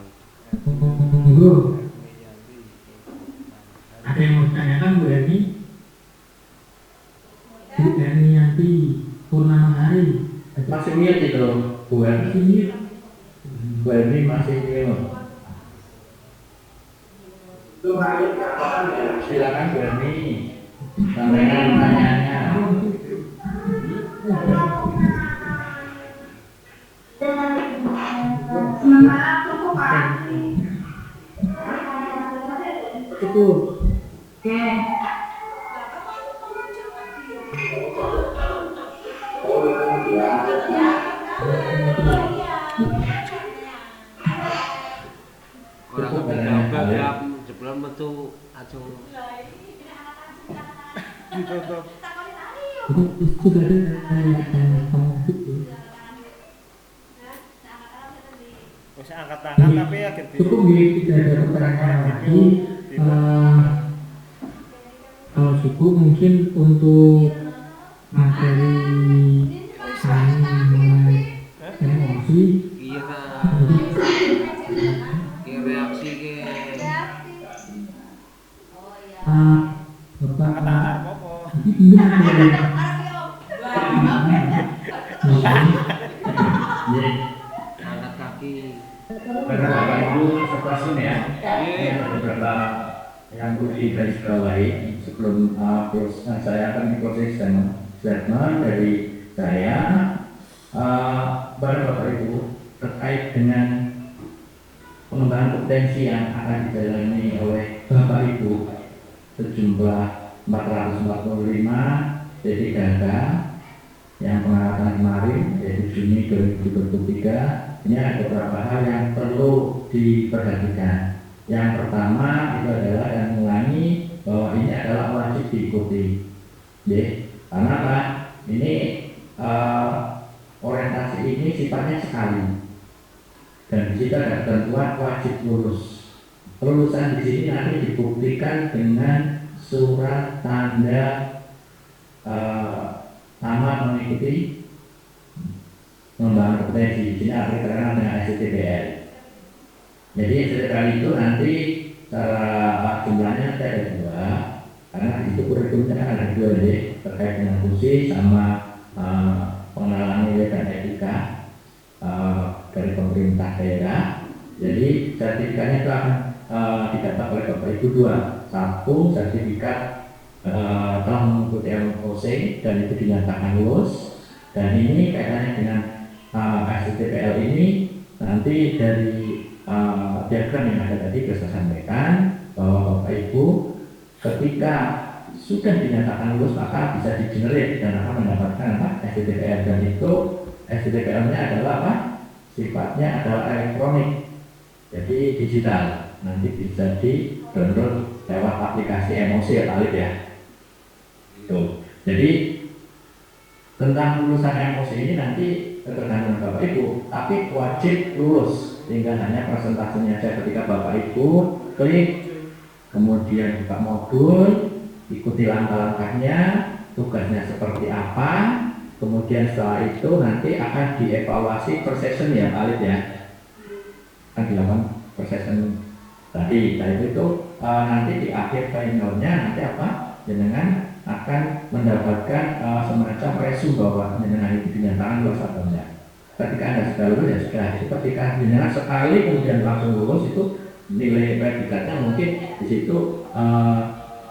monggo ada yang mau ditanyakan Bu Yani? Bu Yani nanti purnama hari masih lihat itu Bu Erni. Bu Erni masih lihat. Silakan Bu Erni sampaikan pertanyaannya. Sementara cukup Pak. cukup. Oke. orang kebiasaan jeblan metu ajeng Ditutup. Itu sudah ada yang kamu itu. Wis angkat-angkat tapi ya gitu. Cukup tidak ada pertanyaan lagi. Kalau cukup mungkin untuk materi kami mengenai emosi kira reaksi ke Bapak Apa? ini ada angkat kaki Karena Bapak Ibu setelah sini ya, ada beberapa yang perlu digarisbawahi sebelum saya akan proses statement dari saya. Pada Bapak Ibu terkait dengan pengembangan potensi yang akan dijalani oleh Bapak Ibu sejumlah 445 D3K yang pengangkatan kemarin yaitu Juni 2023. Ini ada beberapa hal yang perlu diperhatikan. Yang pertama itu adalah yang mengulangi bahwa ini adalah wajib diikuti. Karena apa? Ini orientasi ini sifatnya sekali. Dan di situ ada ketentuan wajib lulus. Kelulusan di sini nanti dibuktikan dengan surat tanda tamat mengikuti mengembangkan kompetensi. Di sini artinya terkenal dengan STPL. Jadi STPL itu nanti secara jumlahnya ada dua, karena di situ kurikulumnya kan ada dua ya, terkait dengan fungsi sama pengenalan nilai dan etika dari pemerintah daerah. Jadi sertifikatnya itu akan didapat oleh Bapak Ibu dua. Satu, sertifikat telah mengikuti MOC dan itu dinyatakan lulus. Dan ini kaitannya dengan STPL ini nanti dari diagram yang ada tadi saya sampaikan bahwa Bapak Ibu ketika sudah dinyatakan lulus maka bisa digenerate dan akan mendapatkan STPL, dan itu STPL-nya adalah apa? Sifatnya adalah elektronik, jadi digital. Nanti bisa di-download lewat aplikasi MOC ya Pak Alif ya. Itu. Jadi tentang lulusan MOC ini nanti tergantung Bapak Ibu, tapi wajib lulus. Tinggal hanya presentasinya saja ketika Bapak Ibu klik, kemudian buka modul, ikuti langkah-langkahnya, tugasnya seperti apa, kemudian setelah itu nanti akan dievaluasi per session ya Pak Alif ya. Akan dilakukan per session tadi, dan itu nanti di akhir finalnya nanti apa? Jenengan akan mendapatkan semacam resume bahwa jenengan itu dinyatakan lulus atau enggak. Ketika Anda sudah lulus ya sudah, ketika jenengan sekali kemudian langsung lulus itu nilai predikatnya mungkin di situ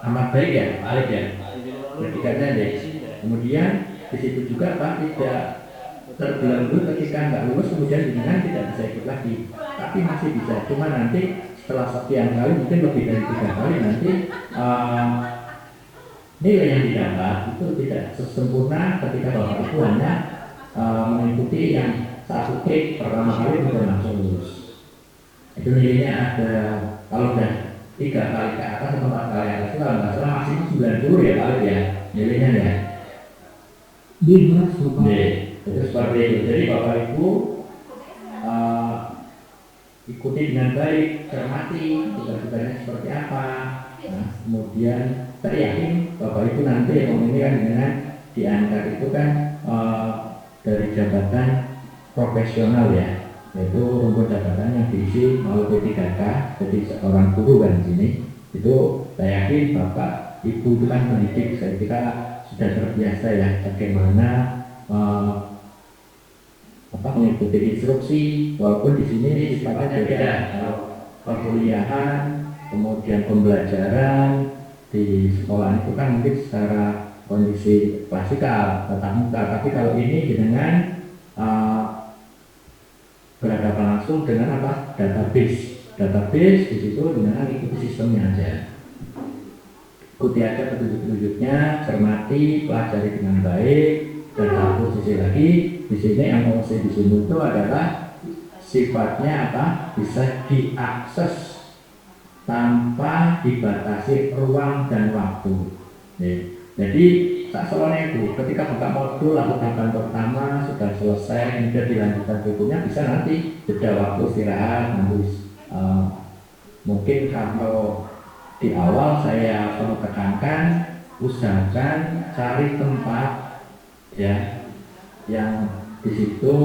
amat baik ya Pak Alif ya. Predikatnya deh. Kemudian di situ juga Pak tidak terbelenggu ketika nggak lulus kemudian jenengan tidak bisa ikut lagi, tapi masih bisa. Cuma nanti setelah sekian kali mungkin lebih dari 3 kali nanti nilai yang didapat itu tidak sesempurna ketika Bapak Ibu hanya mengikuti yang satu klik pertama kali sudah langsung lulus. Itu nilainya ada, kalau udah 3 kali ke atas atau 4 kali ke atas itu kalau nggak salah maksimum 90 ya Pak ya nilainya ya. Itu seperti itu. Jadi Bapak Ibu ikuti dengan baik, cermati tugas-tugasnya seperti apa. Nah, kemudian saya yakin Bapak Ibu nanti yang ini kan dengan diangkat itu kan dari jabatan profesional ya, yaitu rumput jabatan yang diisi melalui P3K, jadi seorang guru kan di sini. Itu saya yakin Bapak Ibu itu kan pendidik, saya kira sudah terbiasa ya bagaimana mengikuti instruksi, walaupun di sini sifatnya beda. Perkuliahan, kemudian pembelajaran di sekolah itu kan mungkin secara kondisi klasikal tatap muka, tapi kalau ini dengan berhadapan langsung dengan apa? Database di situ dengan ikuti sistemnya aja. Ikuti aja petunjuk-petunjuknya, cermati, pelajari dengan baik. Dan satu sisi lagi di sini yang mau saya di sini itu adalah sifatnya apa? Bisa diakses tanpa dibatasi ruang dan waktu. Jadi tak soalnya itu ketika buka modul atau tahapan pertama sudah selesai, kemudian dilanjutkan berikutnya bisa nanti jeda waktu istirahat nanti. Mungkin kalau di awal saya perlu tekankan, usahakan cari tempat ya yang di situ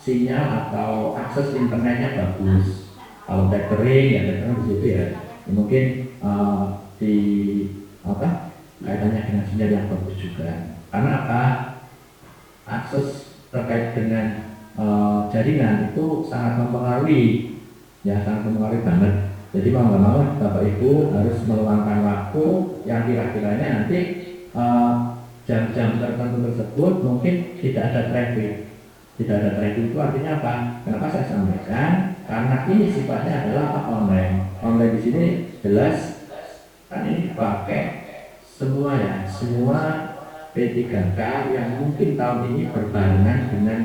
sinyal atau akses internetnya bagus. Kalau tethering ya tethering di situ ya, mungkin di apa kaitannya dengan sinyal yang bagus juga. Karena apa? Akses terkait dengan jaringan itu sangat mempengaruhi, ya sangat mempengaruhi banget. Jadi mau nggak mau Bapak Ibu harus meluangkan waktu yang kira-kiranya nanti jam-jam tertentu tersebut mungkin tidak ada traffic. Tidak ada traffic itu artinya apa? Kenapa saya sampaikan? Karena ini sifatnya adalah apa? Online. Online di sini jelas kan ini pakai semua ya, semua P3K yang mungkin tahun ini berbarengan dengan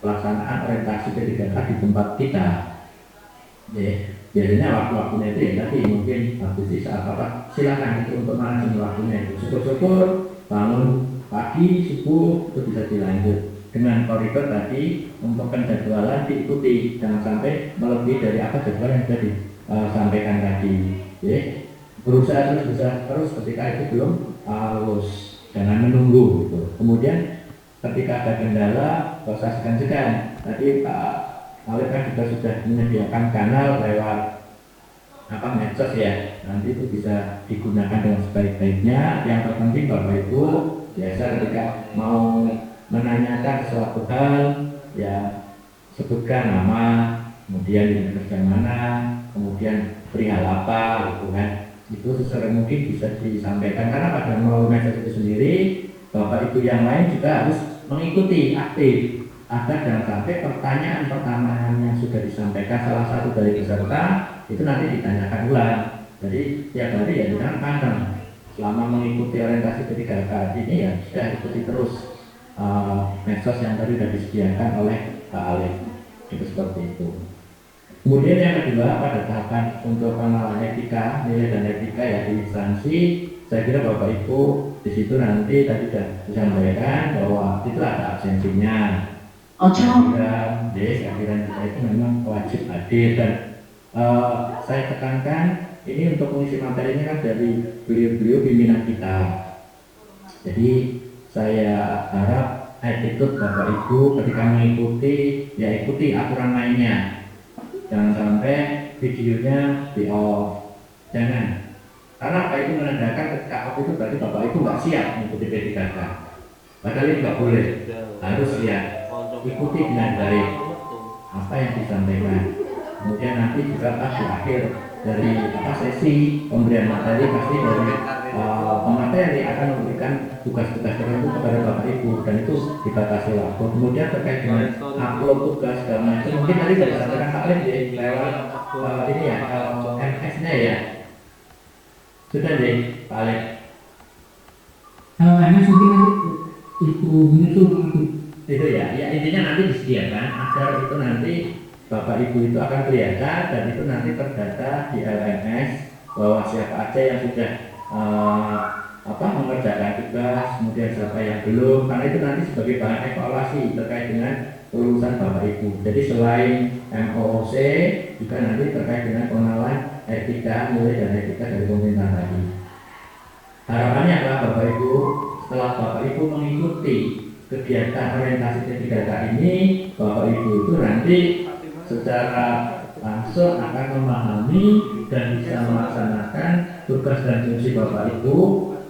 pelaksanaan orientasi P3K di tempat kita. Biasanya waktu-waktunya itu ya tadi mungkin habis di saat apa? Silakan itu untuk manajemen waktunya itu. Syukur-syukur bangun pagi subuh itu bisa dilanjut dengan koridor tadi untuk penjadwalan diikuti, jangan sampai melebihi dari apa jadwal yang sudah disampaikan tadi. Berusaha terus ketika itu belum lulus, jangan menunggu gitu. Kemudian ketika ada kendala usah segan-segan. Tadi Pak Alif kan juga sudah menyediakan kanal lewat medsos ya. Nanti itu bisa digunakan dengan sebaik-baiknya. Yang terpenting Bapak Ibu biasa ketika mau menanyakan sesuatu hal ya sebutkan nama, kemudian universitas mana, kemudian perihal apa, gitu kan. Itu sesering mungkin bisa disampaikan karena pada melalui medsos itu sendiri Bapak Ibu yang lain juga harus mengikuti aktif agar jangan sampai pertanyaan-pertanyaan yang sudah disampaikan salah satu dari peserta itu nanti ditanyakan ulang. Jadi tiap hari ya jangan pantang. Selama mengikuti orientasi P3K ini ya sudah ikuti terus medsos yang tadi sudah disediakan oleh Pak Alif. Itu seperti itu. Kemudian yang kedua pada tahapan untuk pengenalan etika, nilai dan etika ya di instansi, saya kira Bapak Ibu di situ nanti tadi sudah disampaikan bahwa itu ada absensinya. Saya kira kita itu memang wajib hadir dan saya tekankan ini untuk mengisi materinya kan dari beliau-beliau pimpinan kita. Jadi saya harap attitude Bapak Ibu ketika mengikuti ya ikuti aturan mainnya. Jangan sampai videonya di off, jangan. Karena apa itu menandakan ketika off itu berarti Bapak Ibu nggak siap mengikuti P3K. Padahal ini nggak boleh, harus siap. Ikuti dengan baik apa yang disampaikan. Kemudian nanti juga di akhir dari sesi pemberian materi pasti dari pemateri akan memberikan tugas-tugas tertentu kepada Bapak Ibu dan itu dibatasi waktu. Kemudian terkait dengan upload tugas dan macam mungkin tadi sudah disampaikan Pak Alif ya lewat ini ya MS-nya ya sudah deh Pak Alif. MS mungkin itu itu ya intinya nanti disediakan agar itu nanti Bapak Ibu itu akan kelihatan dan itu nanti terdata di LMS bahwa siapa aja yang sudah mengerjakan tugas, kemudian siapa yang belum, karena itu nanti sebagai bahan evaluasi terkait dengan lulusan Bapak Ibu. Jadi selain MOOC juga nanti terkait dengan pengenalan etika, nilai dan etika dari pemerintah tadi. Harapannya adalah Bapak Ibu setelah Bapak Ibu mengikuti kegiatan orientasi P3K ini, Bapak Ibu itu nanti secara langsung akan memahami dan bisa melaksanakan tugas dan fungsi Bapak Ibu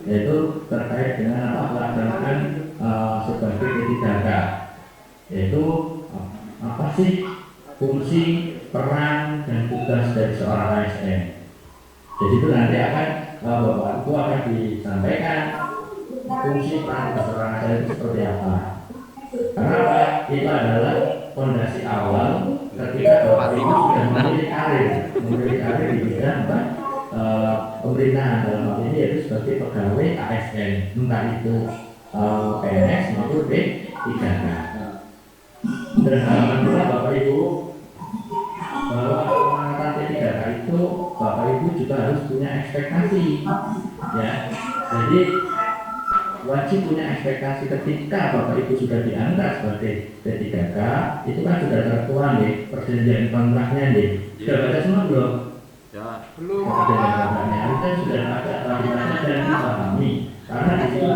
yaitu terkait dengan pelaksanaan sebagai P3K, yaitu apa sih fungsi, peran dan tugas dari seorang ASN. Jadi itu nanti akan Bapak Ibu akan disampaikan fungsi peran seorang ASN itu seperti apa. Karena apa? Itu adalah fondasi awal ketika Bapak Ibu sudah memilih karir di bidang pemerintahan dalam hal ini yaitu sebagai pegawai ASN, entah itu PNS maupun P3K. Dan harapan pula Bapak Ibu bahwa pengangkatan P3K itu Bapak Ibu juga harus punya ekspektasi, ya. Jadi wajib punya ekspektasi ketika Bapak Ibu sudah diangkat sebagai P3K itu kan sudah tertuang nih perjanjian kontraknya nih. Sudah baca semua belum? Ya, belum. Perjanjian kontraknya harusnya sudah ada tahapannya dan dipahami karena di situ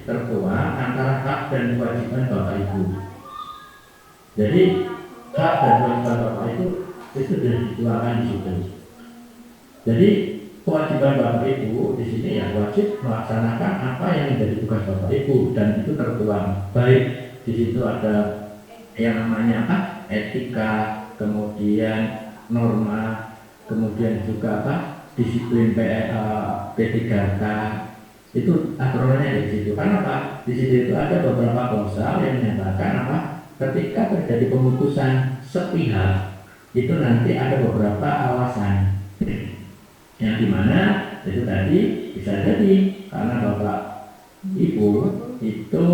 tertuang antara hak dan kewajiban Bapak Ibu. Jadi hak dan kewajiban Bapak itu sudah dituangkan di situ. Jadi kewajiban Bapak Ibu di sini ya wajib melaksanakan apa yang menjadi tugas Bapak Ibu dan itu tertuang. Baik di situ ada yang namanya etika, kemudian norma, kemudian juga disiplin P3K itu aturannya di situ. Karena di situ itu ada beberapa klausul yang menyatakan ketika terjadi pemutusan sepihak itu nanti ada beberapa alasan yang dimana itu tadi bisa jadi karena Bapak Ibu itu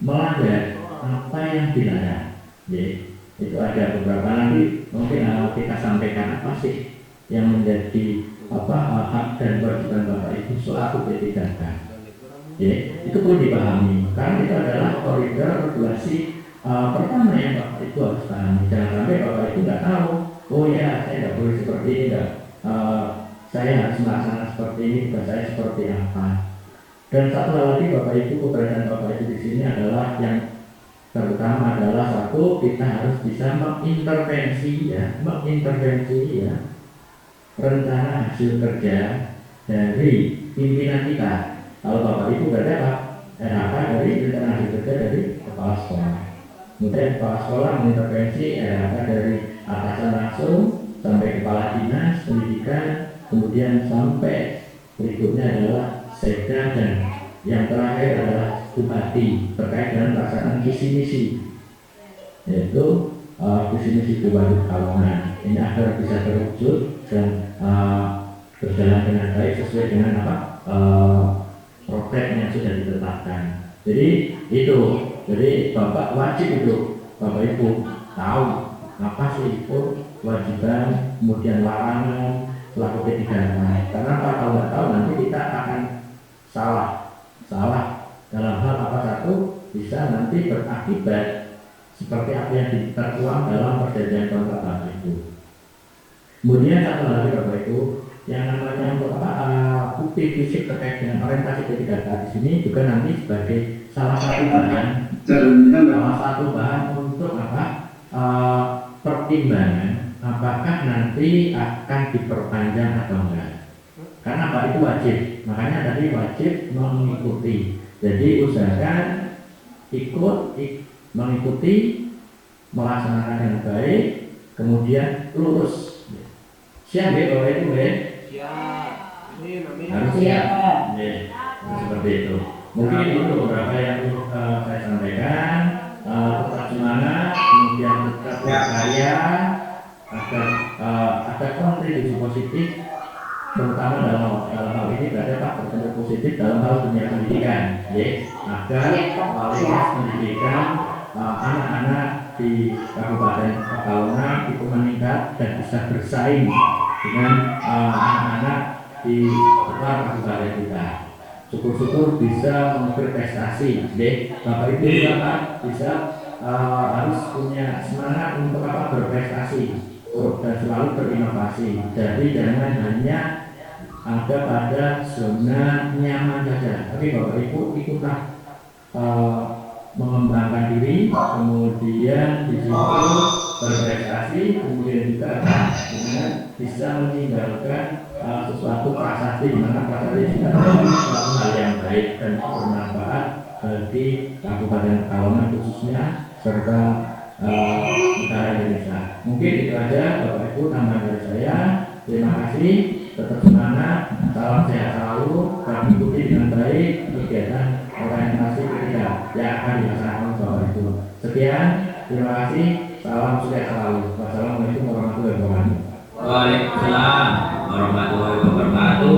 melanggar apa yang dilarang. Itu ada beberapa nanti mungkin kita sampaikan apa sih yang menjadi hak dan kewajiban Bapak Ibu selaku P3K. Itu perlu dipahami karena itu adalah koridor regulasi pertama yang Bapak Ibu harus pahami. Jangan sampai Bapak Ibu nggak tahu, oh ya saya nggak boleh seperti ini, saya harus melaksanakan seperti ini, tugas saya seperti apa. Dan satu hal lagi Bapak Ibu, keberadaan Bapak Ibu di sini adalah yang terutama adalah satu, kita harus bisa mengintervensi ya rencana hasil kerja dari pimpinan kita. Kalau Bapak Ibu berada apa? RHK dari rencana hasil kerja dari kepala sekolah. Kemudian kepala sekolah mengintervensi RHK dari atasan langsung sampai kepala dinas pendidikan, kemudian sampai berikutnya adalah sekda, dan yang terakhir adalah bupati terkait dengan pelaksanaan visi misi, yaitu visi misi Bupati Pekalongan. Ini agar bisa terwujud dan berjalan dengan baik sesuai dengan program yang sudah ditetapkan. Jadi itu, jadi Bapak wajib itu, Bapak Ibu tahu apa sih itu kewajiban, kemudian larangan selaku P3K. Karena kalau nggak tahu nanti kita akan salah dalam hal apa satu, bisa nanti berakibat seperti apa yang tertuang dalam perjanjian kontrak Bapak Ibu. Kemudian satu lagi Bapak Ibu, yang namanya untuk bukti fisik terkait dengan orientasi P3K di sini juga nanti sebagai salah satu bahan untuk pertimbangan apakah nanti akan diperpanjang atau enggak. Karena Pak itu wajib, makanya tadi wajib mengikuti. Jadi usahakan mengikuti, melaksanakan dengan baik, kemudian lurus. Siap ya Bapak Ibu ya? Siap. Ini namanya harus siap. Seperti itu. Mungkin itu beberapa yang saya sampaikan. Tetap semangat, kemudian tetap percaya agar ada kontribusi positif, terutama dalam hal ini berada Pak berkontribusi positif dalam hal dunia pendidikan, agar kualitas pendidikan anak-anak di Kabupaten Pekalongan itu meningkat dan bisa bersaing dengan anak-anak di luar kabupaten kita. Syukur-syukur bisa mengukir prestasi, Bapak Ibu juga bisa harus punya semangat untuk berprestasi dan selalu berinovasi. Jadi jangan hanya ada pada zona nyaman saja, tapi Bapak Ibu ikutlah mengembangkan diri, kemudian di situ berprestasi, kemudian juga bisa meninggalkan sesuatu prasasti, di mana prasasti itu adalah suatu hal yang baik dan bermanfaat bagi Kabupaten Pekalongan khususnya serta negara Indonesia. Mungkin itu aja Bapak Ibu tambahan dari saya. Terima kasih, tetap semangat, salam sehat selalu, dan ikuti dengan baik kegiatan orientasi P3K yang akan dilaksanakan Bapak Ibu. Sekian, terima kasih, salam sehat selalu. Wassalamualaikum warahmatullahi wabarakatuh. Waalaikumsalam warahmatullahi wabarakatuh.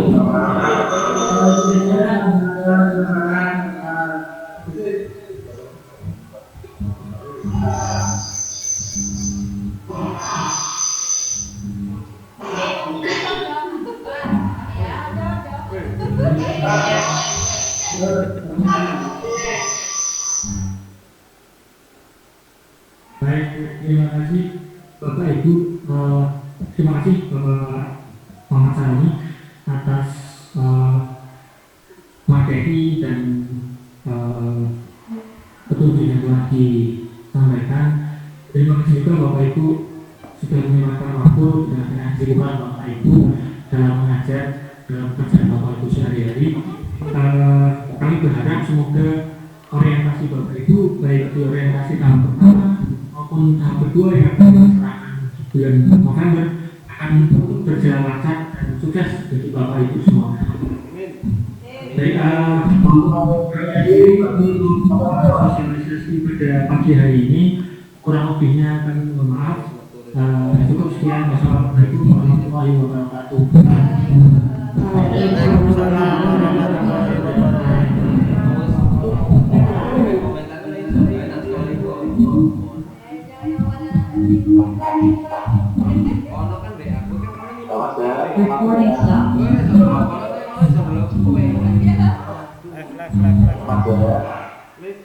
Baik, terima kasih Bapak Ibu. Terima kasih Bapak Muhammad Sani atas materi dan petunjuk yang telah disampaikan. Terima kasih juga Bapak Ibu sudah menyempatkan waktu dengan kesibukan Bapak Ibu dalam mengajar dalam pekerjaan Bapak Ibu sehari-hari. Kami berharap semoga orientasi Bapak Ibu, baik di orientasi tahap pertama maupun tahap kedua yang akan dilaksanakan bulan November, akan berjalan lancar dan sukses bagi Bapak Ibu semua. Baik, sosialisasi pada pagi hari ini kurang lebihnya kami mohon maaf. Cukup sekian. Wassalamualaikum warahmatullahi wabarakatuh. Recording stop. Left.